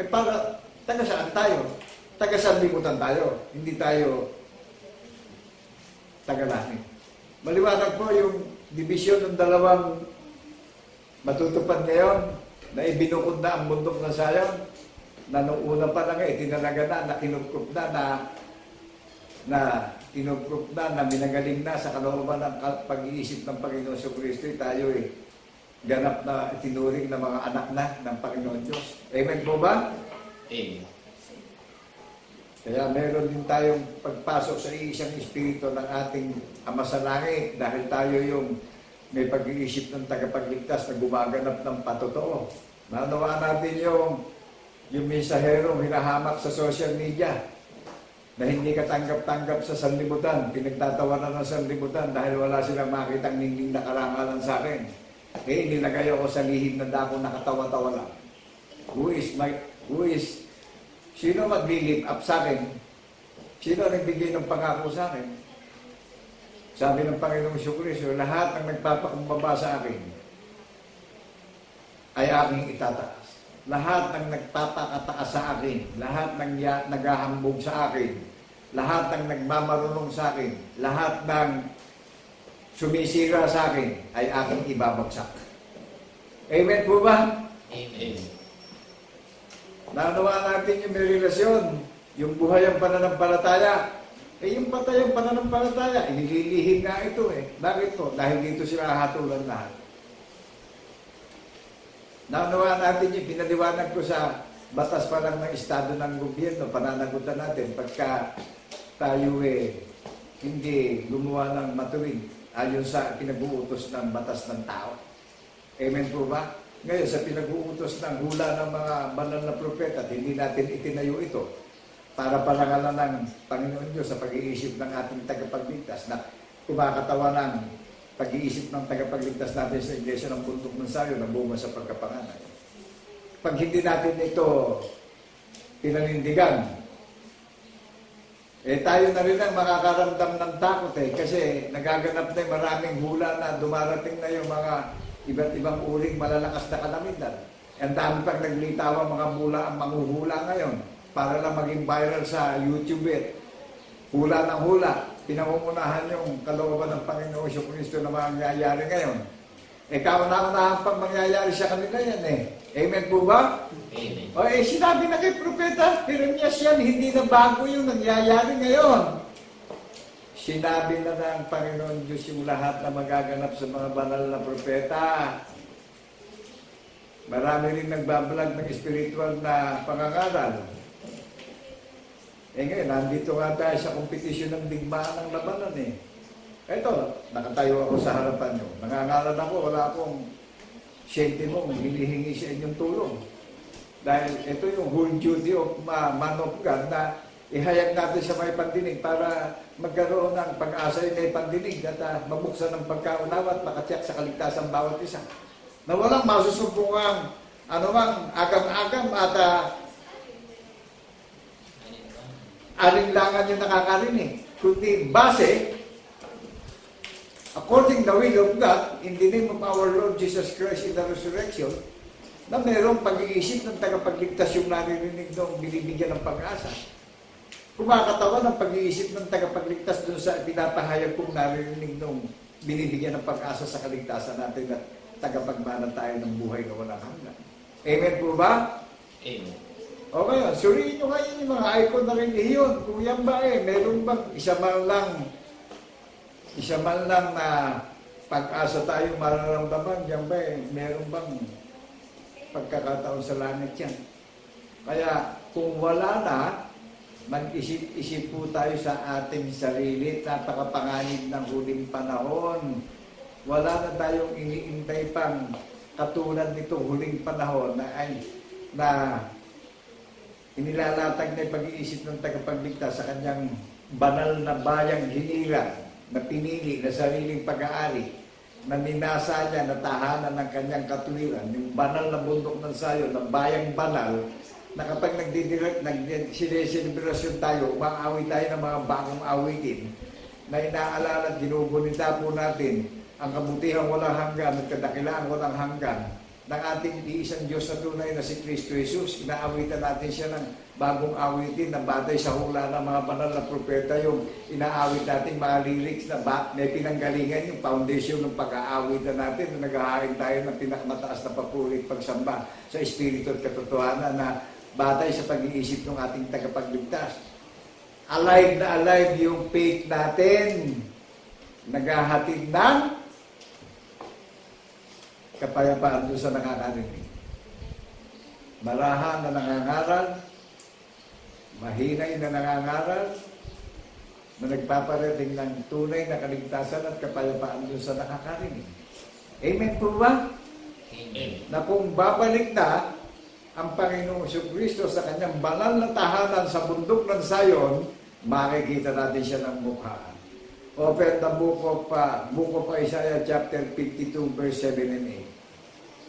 Para, taga saan tayo? Taga sanlibutan tayo. Hindi tayo taga langit. Maliwanag po yung division ng dalawang matutupad ngayon na ibinukod na ang bundok ng Zion, na noong una pa lang itinalaga na kinupkup na minagaling na sa kalooban ng pag-iisip ng Panginoon Jesucristo, tayo ganap na itinuring na mga anak na ng Panginoon Diyos. Amen po ba? Amen. Kaya meron din tayong pagpasok sa isang espiritu ng ating Ama sa Langit dahil tayo yung may pag-iisip ng tagapagligtas na gumaganap ng patotoo. Nanawaan natin yung mensaherong hinahamak sa social media na hindi katanggap-tanggap sa sanlibutan, pinagtatawanan ng sanlibutan dahil wala silang makitang ningning na karangalan sa akin. Nilagay ako sa lihim na dako nakatawa-tawa lang. Sino mag-lift up sa akin? Sino nagbigay ng pangako sa akin? Sabi ng Panginoong Jesucristo, lahat ng nagpapakumbaba sa akin ay aking itataas. Lahat ng nagpapakataas sa akin, lahat ng naghahambog sa akin, lahat ng nagmamarunong sa akin, lahat ng sumisira sa akin, ay aking ibabagsak. Amen po ba? Amen. Naunawaan natin yung may relasyon, yung buhay ang pananampalataya. Yung patay ang pananampalataya, inililihim nga ito Bakit po? Dahil dito sila hatulan lahat. Naunawaan natin yung pinaliwanag ko sa batas pa lang ng estado ng gobyerno, pananagutan natin pagka tayo hindi gumawa ng matuwid ayon sa pinag-uutos ng batas ng tao. Amen po ba? Ngayon, sa pinag-uutos ng hula ng mga banal na propeta, hindi natin itinayo ito para parangalan ng Panginoon Diyos sa pag-iisip ng ating tagapagligtas na kumakatawan ng pag-iisip ng tagapagligtas natin sa Iglesia ng Bundok ng Zion na bunga sa pagkapangalan. Pag hindi natin ito pinanindigan, tayo na rin ang makakaramdam ng takot kasi nagaganap na maraming hula na dumarating na yung mga iba't ibang uling malalakas na kalamitan. Ang dami pang naglitaw ang mga hula, ang manghuhula ngayon para lang maging viral sa YouTube. Hula ng hula. Pinangungunahan yung kalooban ng Panginoong Jesucristo na mangyayari ngayon. Kauna-unahan pang mangyayari sa kanila yan Amen po ba? Amen. Sinabi na kay Propeta Jeremias yan, hindi na bago yung nangyayari ngayon. Sinabi na ng Panginoon Diyos yung lahat na magaganap sa mga banal na propeta. Marami rin nagbablog ng spiritual na pangangaral. Ngayon, nandito nga tayo sa kompetisyon ng digmaan ng labanan Ito, nakatayo ako sa harapan nyo. Nangangaral ako, wala akong sentimo, hinihingi sa inyong tulong. Dahil ito yung whole duty of man of God na ihayag natin sa may pandinig para magkaroon ng pag-asa yung may pandinig at mabuksan ng pagkaunawa at makatiyak sa kaligtasan bawat isa. Na walang masusumbungang anumang agam-agam at alinlangan yung nakakarinig, kundi base, according the will of God, in the name of our Lord Jesus Christ in the resurrection, na mayroong pag-iisip ng tagapagligtas yung naririnig doon, binibigyan ng pag-asa. Kumakatawan ng pag-iisip ng tagapagligtas doon sa pinapahayag kong naririnig doon, binibigyan ng pag-asa sa kaligtasan natin at tagapagmana tayo ng buhay na walang hanggan. Amen po ba? Amen. Okay, suriin nyo ngayon yung mga icon na relihiyon. Kung yan ba meron bang isa man lang na pag-asa tayo mararamdaman, yan ba meron bang pagkakataon sa langit yan? Kaya kung wala na, mag-isip-isip po tayo sa ating sarili, napakapanganib ng huling panahon. Wala na tayong iniintay pang katulad nitong huling panahon na inilalatag na pag-iisip ng tagapagligtas sa kanyang banal na bayang hinirang na pinili na sariling pag-aari, na ninasa niya na tahanan ng kanyang katuwiran, yung banal na bundok ng sayo, na bayang banal, na kapag nagsineselebrasyon tayo, umaawit tayo ng mga bagong awitin, na inaalala at ginugunita po natin ang kabutihan walang hanggan at kadakilaan walang hanggan ng ating iisang Diyos na tunay na si Kristo Jesus. Inaawitan natin siya ng bagong awitin na batay sa hula ng mga banal na propeta, yung inaawit natin mga lyrics na may pinanggalingan yung foundation ng pag-aawitan natin na naghahain tayo ng pinakamataas na papuri at pagsamba sa Espiritu at katotohanan na batay sa pag-iisip ng ating tagapagligtas. Alive na alive yung faith natin, naghahatid ng kapayapaan doon sa nakakarinig. Marahan na nangangaral, mahinay na nangangaral, na nagpaparating ng tunay na kaligtasan at kapayapaan doon sa nakakarinig. Amen po ba? Amen. Na kung babalik na ang Panginoong Jesucristo sa kanyang banal na tahanan sa bundok ng Sayon, makikita natin siya ng mukha. Open the book of Isaiah chapter 52 verse 7 and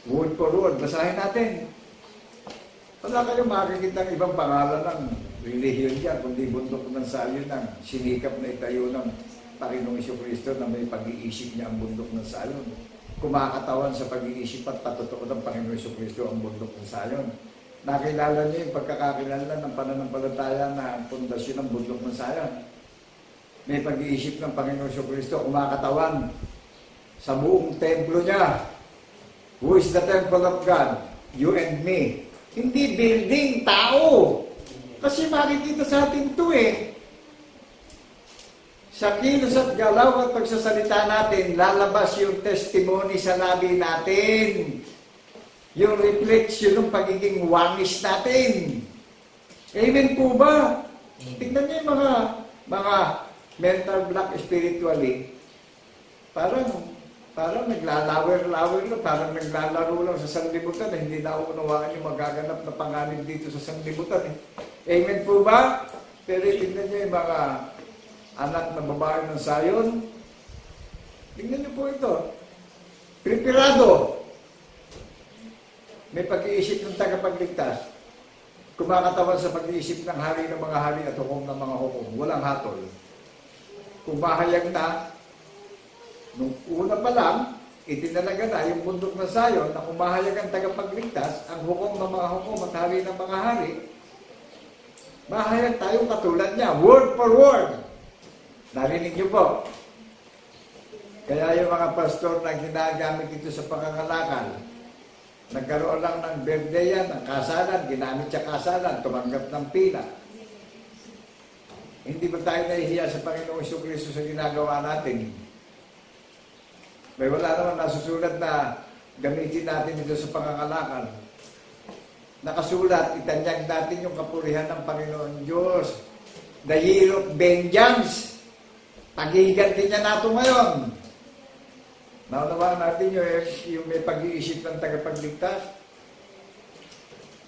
8. Word for word, basahin natin. Wala kayong makikita ng ibang pangalan ng relihiyon dyan, kundi bundok ng Sayon ng sinikap na itayo ng Panginoong Jesucristo na may pag-iisip niya ang bundok ng Sayon. Kumakatawan sa pag-iisip at patutuo ng Panginoong Jesucristo ang bundok ng Sayon. Nakilala niyo yung pagkakakilala ng pananampalataya na pundasyon ng bundok ng Sayon. May pag-iisip ng Panginoong Jesucristo, kumakatawan sa buong templo niya. Who is the temple of God? You and me. Hindi building, tao. Kasi makikita sa atin ito Sa kilos at galaw at pagsasalita natin, lalabas yung testimony sa labi natin. Yung reflection ng pagiging wangis natin. Amen po ba? Tingnan niyo yung mga mental block spiritually. Parang naglalawer-lawer lang, parang naglalaro lang sa sanlibutan. Hindi na unawaan yung magaganap na panganib dito sa sanlibutan. Amen po ba? Pero tingnan niyo yung mga anak na babae ng Sayon. Tingnan niyo po ito. Preparado. May pag-iisip ng tagapagligtas. Kumakatawan sa pag-iisip ng hari ng mga hari at hukom ng mga hukom. Walang hatol. Kung mahayag na, nung una pa lang, itinalaga na yung bundok ng Sayon na kumahayag ang tagapagligtas, ang hukom ng mga hukom at hari ng mga hari, mahayag tayong katulad niya, word for word. Narinig niyo po. Kaya yung mga pastor na ginagamit ito sa pangangalakal, nagkaroon lang ng birthday ng kasalan, ginamit siya kasalan, tumanggap ng pila. Hindi ba tayo nahihiya sa Panginoong Jesucristo sa ginagawa natin? May wala naman nasusulat na gamitin natin ito sa pangangalakal. Nakasulat, itanyag natin yung kapurihan ng Panginoon Diyos. The year of vengeance. Paghihiganti niya nato ngayon. Naunawaan natin yung may pag-iisip ng tagapagligtas.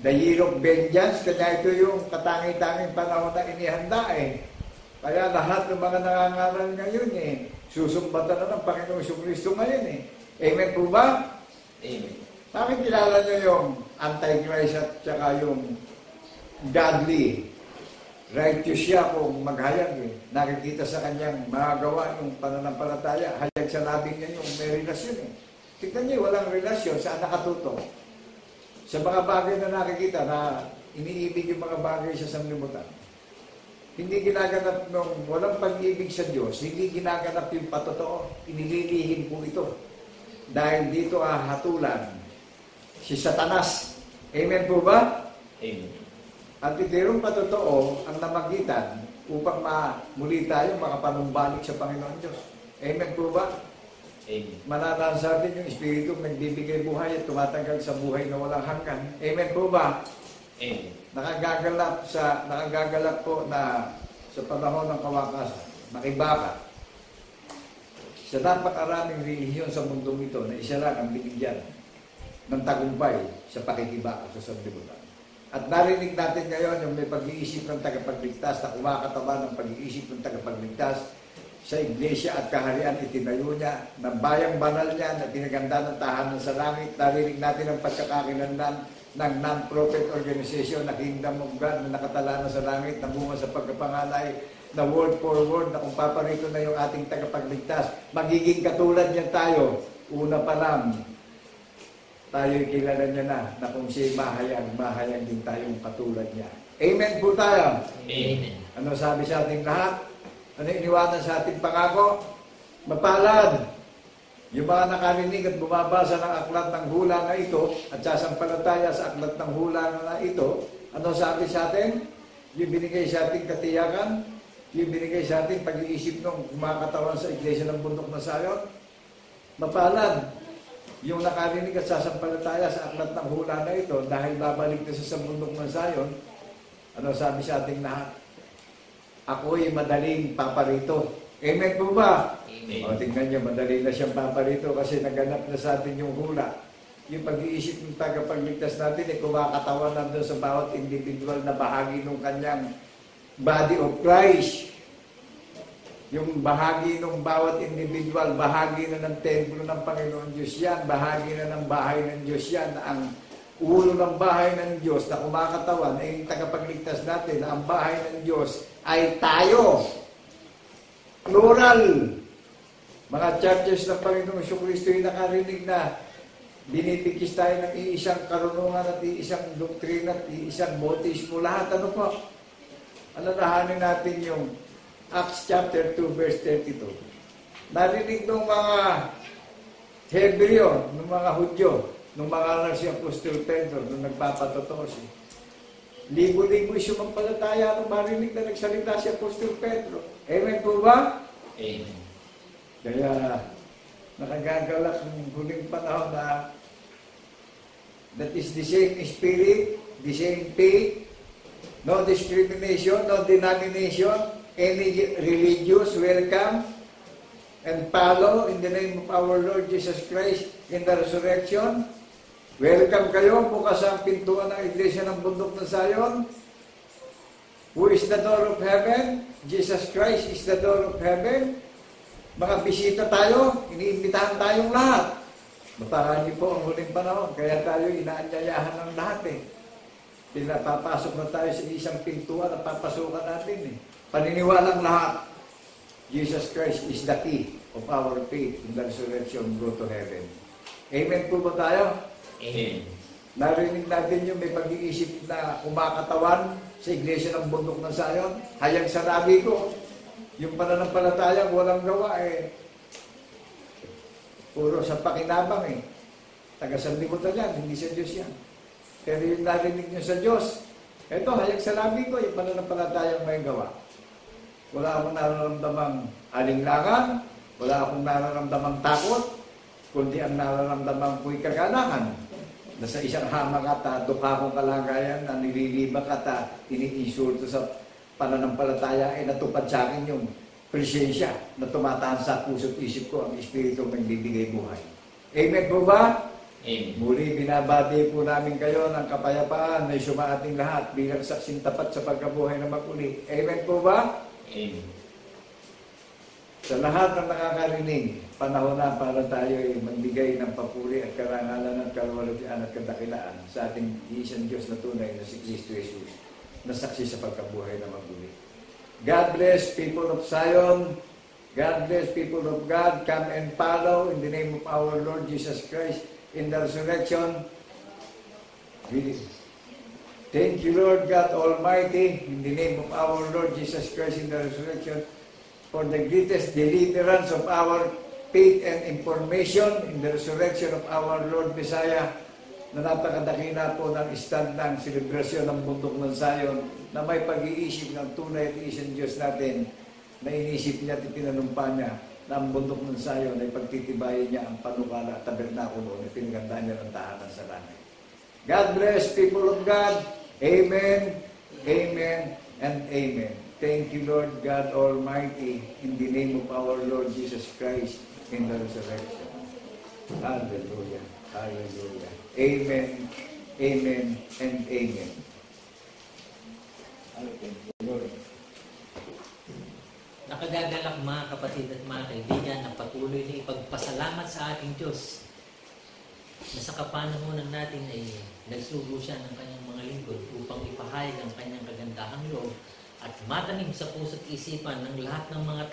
The year of vengeance, kanya ito yung katangi-tanging panahon na inihanda Kaya lahat ng mga nangangaral ngayon susumbatan na ng Panginoong Jesucristo ngayon Amen po ba? Amen. Bakit kilala nyo yung Antichrist at saka yung godly Righteous siya kung maghayag eh. Nakikita sa kanyang magawa yung pananampalataya. Hayag sa labing niya yung may relasyon eh. Tignan niyo, walang relasyon. Saan nakatutok? Sa mga bagay na nakikita na iniibig yung mga bagay sa sanlibutan. Hindi ginaganap nung walang pag-ibig sa Diyos, hindi ginaganap yung patotoo. Inililihim po ito. Dahil dito hatulan si Satanas. Amen po ba? Amen. At iterong patotoo ang namagitan upang muli tayo makapanumbalik sa Panginoon Diyos. Amen po ba? Amen. Mananahan sa atin yung Espiritu nagbibigay buhay at tumatagal sa buhay na walang hanggan. Amen po ba? Amen. Nakagagalak po na sa panahon ng kawakasan, nakibaka. Sa napakaraming relihiyon sa mundong ito na isa lang ang binigyan ng tagumpay sa pakikibaka sa sanlibutan. At narinig natin ngayon yung may pag-iisip ng tagapagligtas na kumakataba ng pag-iisip ng tagapagligtas sa iglesia at kaharian itinayo niya, ng bayang banal niya na tinaganda ng tahanan sa langit. Narinig natin ang pagkakakilanlan ng non-profit organization na Kingdom of God na nakatala na sa langit, na bunga sa pagkapangalay, na word for word, na kung paparito na yung ating tagapagligtas, magiging katulad niya tayo. Una pa lang, tayo'y kilala niya na kung siya'y mahayag din tayong katulad niya. Amen po tayo. Amen. Ano sabi sa ating lahat? Ano iniwanan sa ating pangako? Mapalad! Yung mga nakarinig at bumabasa ng aklat ng hula na ito at sasampalataya sa aklat ng hula na ito, ano sabi sa atin? Yung binigay sa ating katiyakan, yung binigay sa ating pag-iisip ng kumakatawan sa iglesia ng bundok na Sayon. Mapalad! Yung nakarinig at sasampalataya sa aklat ng hula na ito dahil babalik na sa bundok ng Sayon, ano sabi sa ating lahat? Ako'y madaling paparito. Amen po ba? Amen. O, tingnan nyo, madali na siyang paparito kasi naganap na sa atin yung hula. Yung pag-iisip ng tagapagligtas natin ay kumakatawan nandun sa bawat individual na bahagi ng kanyang body of Christ. Yung bahagi ng bawat individual, bahagi na ng templo ng Panginoon Diyos yan, bahagi na ng bahay ng Diyos yan, na ang ulo ng bahay ng Diyos na kumakatawan ay yung tagapagligtas natin na ang bahay ng Diyos ay tayo. Plural. Mga churches ng Panginoong Kristo yung nakarinig na binibigkis tayo ng iisang karunungan at iisang doktrina at iisang bautismo. Lahat ano po? Alalahanin natin yung Acts chapter 2 verse 32. Narinig ng mga Hebreo, ng mga Hudyo, nung mga si Apostol Pedro, nung nagpapatotoo siya. Libo-libo sumampalataya nung marinig na nagsalita si Apostol Pedro. Amen po ba? Amen. Kaya nakagagalak ng huling panahon na that is the same spirit, the same faith, no discrimination, no denomination, any religious, welcome and follow in the name of our Lord Jesus Christ in the resurrection. Welcome kayo, bukas ang pintuan ng iglesia ng bundok ng Sayon. Who is the door of heaven? Jesus Christ is the door of heaven. Mga bisita tayo, iniimbitahan tayong lahat. Matahan niyo po ang huling panahon, kaya tayo inaanyayahan ng lahat eh. Pinapapasok na tayo sa isang pintuan at papasukan natin eh. Paniniwalang lahat. Jesus Christ is the key of our faith in the resurrection, go to heaven. Amen po ba tayo? Amen. Narinig natin yung may pag-iisip na kumakatawan sa iglesia ng bundok ng Sayon. Hayag sa labi ko, yung pananampalataya walang gawa eh. Puro sa pakinabang eh. Taga-sanlibutan yan, hindi sa Diyos yan. Pero yung narinig nyo sa Diyos, eto, hayag sa labi ko, yung pananampalataya may gawa. Wala akong nararamdamang alinlangan, wala akong nararamdamang takot, kundi ang nararamdaman ko'y kagalakan. Na sa isang hamak at dukha kong kalagayan na nililibak at iniinsulto sa pananampalataya ay natupad sa akin yung presensya na tumatahan sa puso't isip ko ang Espiritu ng nagbibigay buhay. Amen po ba? Amen. Muli binabati po namin kayo ng kapayapaan na isuma ating lahat bilang saksing tapat sa pagkabuhay na maguli. Amen po ba? Amen. Sa lahat ng nakakarinig, panahon na para tayo ay magbigay ng papuri at karangalan at kaluwalhatian at kadakilaan sa ating iisang Diyos na tunay na si Kristo Jesus. na saksi sa pagkabuhay na maguli. God bless people of Zion. God bless people of God. Come and follow in the name of our Lord Jesus Christ in the resurrection. Thank you, Lord God Almighty, in the name of our Lord Jesus Christ in the resurrection, for the greatest deliverance of our faith and information in the resurrection of our Lord Messiah, na napakadakila po ng stand ng selebrasyon ng bundok ng Zion, na may pag-iisip ng tunay at isang Diyos natin, na inisip niya at pinanumpa niya na ang bundok ng Zion ay pagtitibayin niya ang panukala at tabernakulo na pinaganda niya ng tahanan sa langit. God bless people of God. Amen, amen, and amen. Thank you, Lord God Almighty, in the name of our Lord Jesus Christ in the resurrection. Hallelujah, hallelujah. Amen, amen, and amen. Thank you, Lord. Nakagagalak mga kapatid at mga kaibigan na patuloy na ipagpasalamat sa ating Diyos na sa kapanahonan natin ay nagsugo siya ng kanyang mga lingkod upang ipahayag ang kanyang kagandahang loob at matanim sa puso't isipan ng lahat ng mga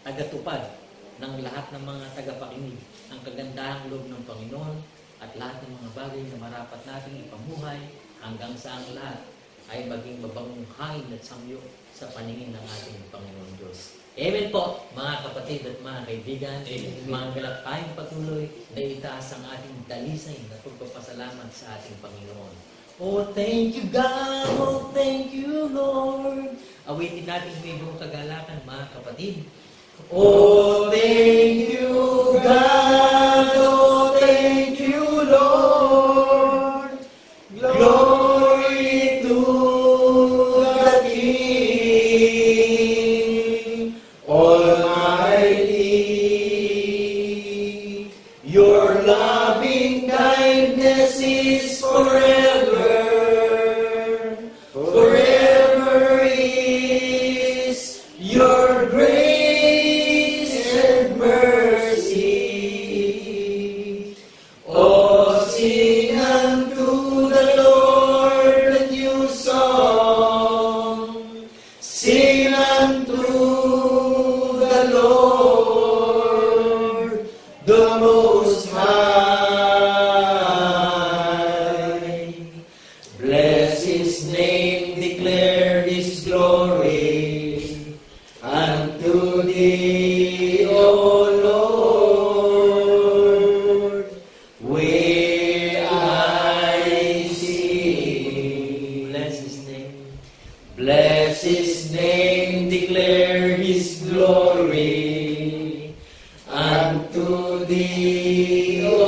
tagatupad, ng lahat ng mga tagapakinig ang kagandahang loob ng Panginoon at lahat ng mga bagay na marapat nating ipamuhay hanggang sa ang lahat ay maging mabangong hain at samyo sa paningin ng ating Panginoon Diyos. Amen po, mga kapatid at mga kaibigan. Mga galak tayong patuloy na itaas ang ating dalisay na pagpapasalamat sa ating Panginoon. Oh, thank you God! Oh, thank you Lord! Awitin natin may buong kagalakan, mga kapatid. Oh, thank you God! Oh, thank you Lord! Glory to the King Almighty. Your loving kindness is forever. Forever is your grace and mercy. Oh, sing unto the Lord a new song. Sing unto the Lord, the Most High. Bless His name, declare His glory unto Thee, O Lord. Where I sing, bless His name. Bless His name, declare His glory unto Thee, O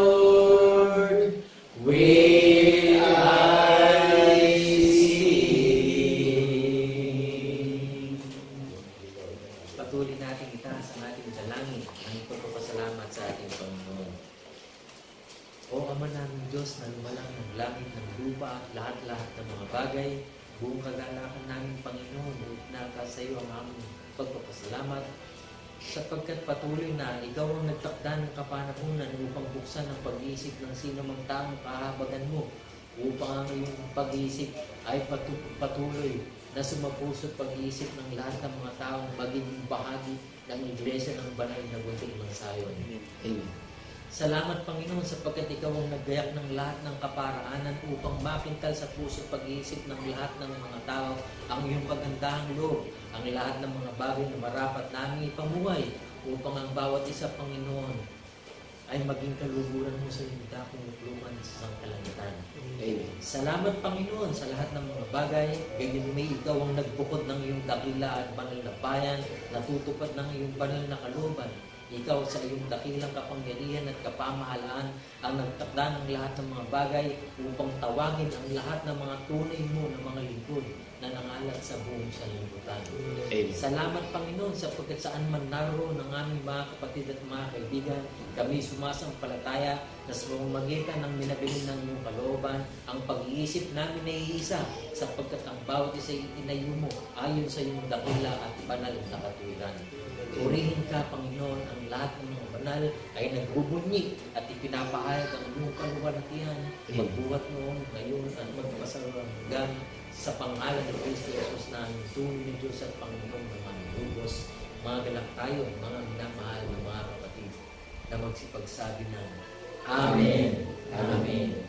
Lord, where I sing. Patuloy natin itaas ang ating dalangin ang ipagpapasalamat sa ating Panginoon. O Ama namin Diyos na lumalang ng langit ng lupa at lahat-lahat ng mga bagay, buong kagalakan namin Panginoon, naka sa iyo ang aming pagpapasalamat sapagkat patuloy na ikaw ang nagtakda ng kapanahunan upang buksan ang pag-iisip ng sino mang taong kahabagan mo upang ang iyong pag-iisip ay patuloy na sumapuso't pag-iisip ng lahat ng mga taong maging bahagi ng Iglesia ng Banal na Bundok ng Zion. Amen. Salamat Panginoon sapagkat ikaw ang naggayak ng lahat ng kaparaanan upang mapintal sa puso pag-iisip ng lahat ng mga tao ang iyong kagandahang loob, ang lahat ng mga bagay na marapat namin ipamuhay upang ang bawat isa Panginoon ay maging kaluguran mo sa iyong dakong lupluman sa sangkalangitan. Amen. Salamat Panginoon sa lahat ng mga bagay, ganyan may ikaw ang nagbukod ng iyong dakila at banal na bayan, natutupad ng iyong banal na kalooban. Ikaw sa iyong dakilang kapangyarihan at kapamahalaan ang nagtakda ng lahat ng mga bagay upang tawagin ang lahat ng mga tunay mo na mga lingkod na nangalat sa buong sanlibutan. Salamat Panginoon sapagkat saan man naroon ng aming mga kapatid at mga kaibigan, kami sumasampalataya na sa pamamagitan ng minabili ng iyong kalooban, ang pag-iisip namin ay iisa sapagkat ang bawat isa ay itinayo mo ayon sa iyong dakila at banal na katuwiran. Purihin ka, Panginoon, ang lahat ng mga banal ay nagbubunyik at ipinapahayag ang iyong kaluwalhatian magbuhat noon, ngayon at magpasaranggan sa pangalan ni Kristo Jesus na ang tunay ng Diyos at Panginoon ng mga lubos. Mga galak tayo, mga minamahal na mga kapatid, na magsipagsabi ng Amen. Amen.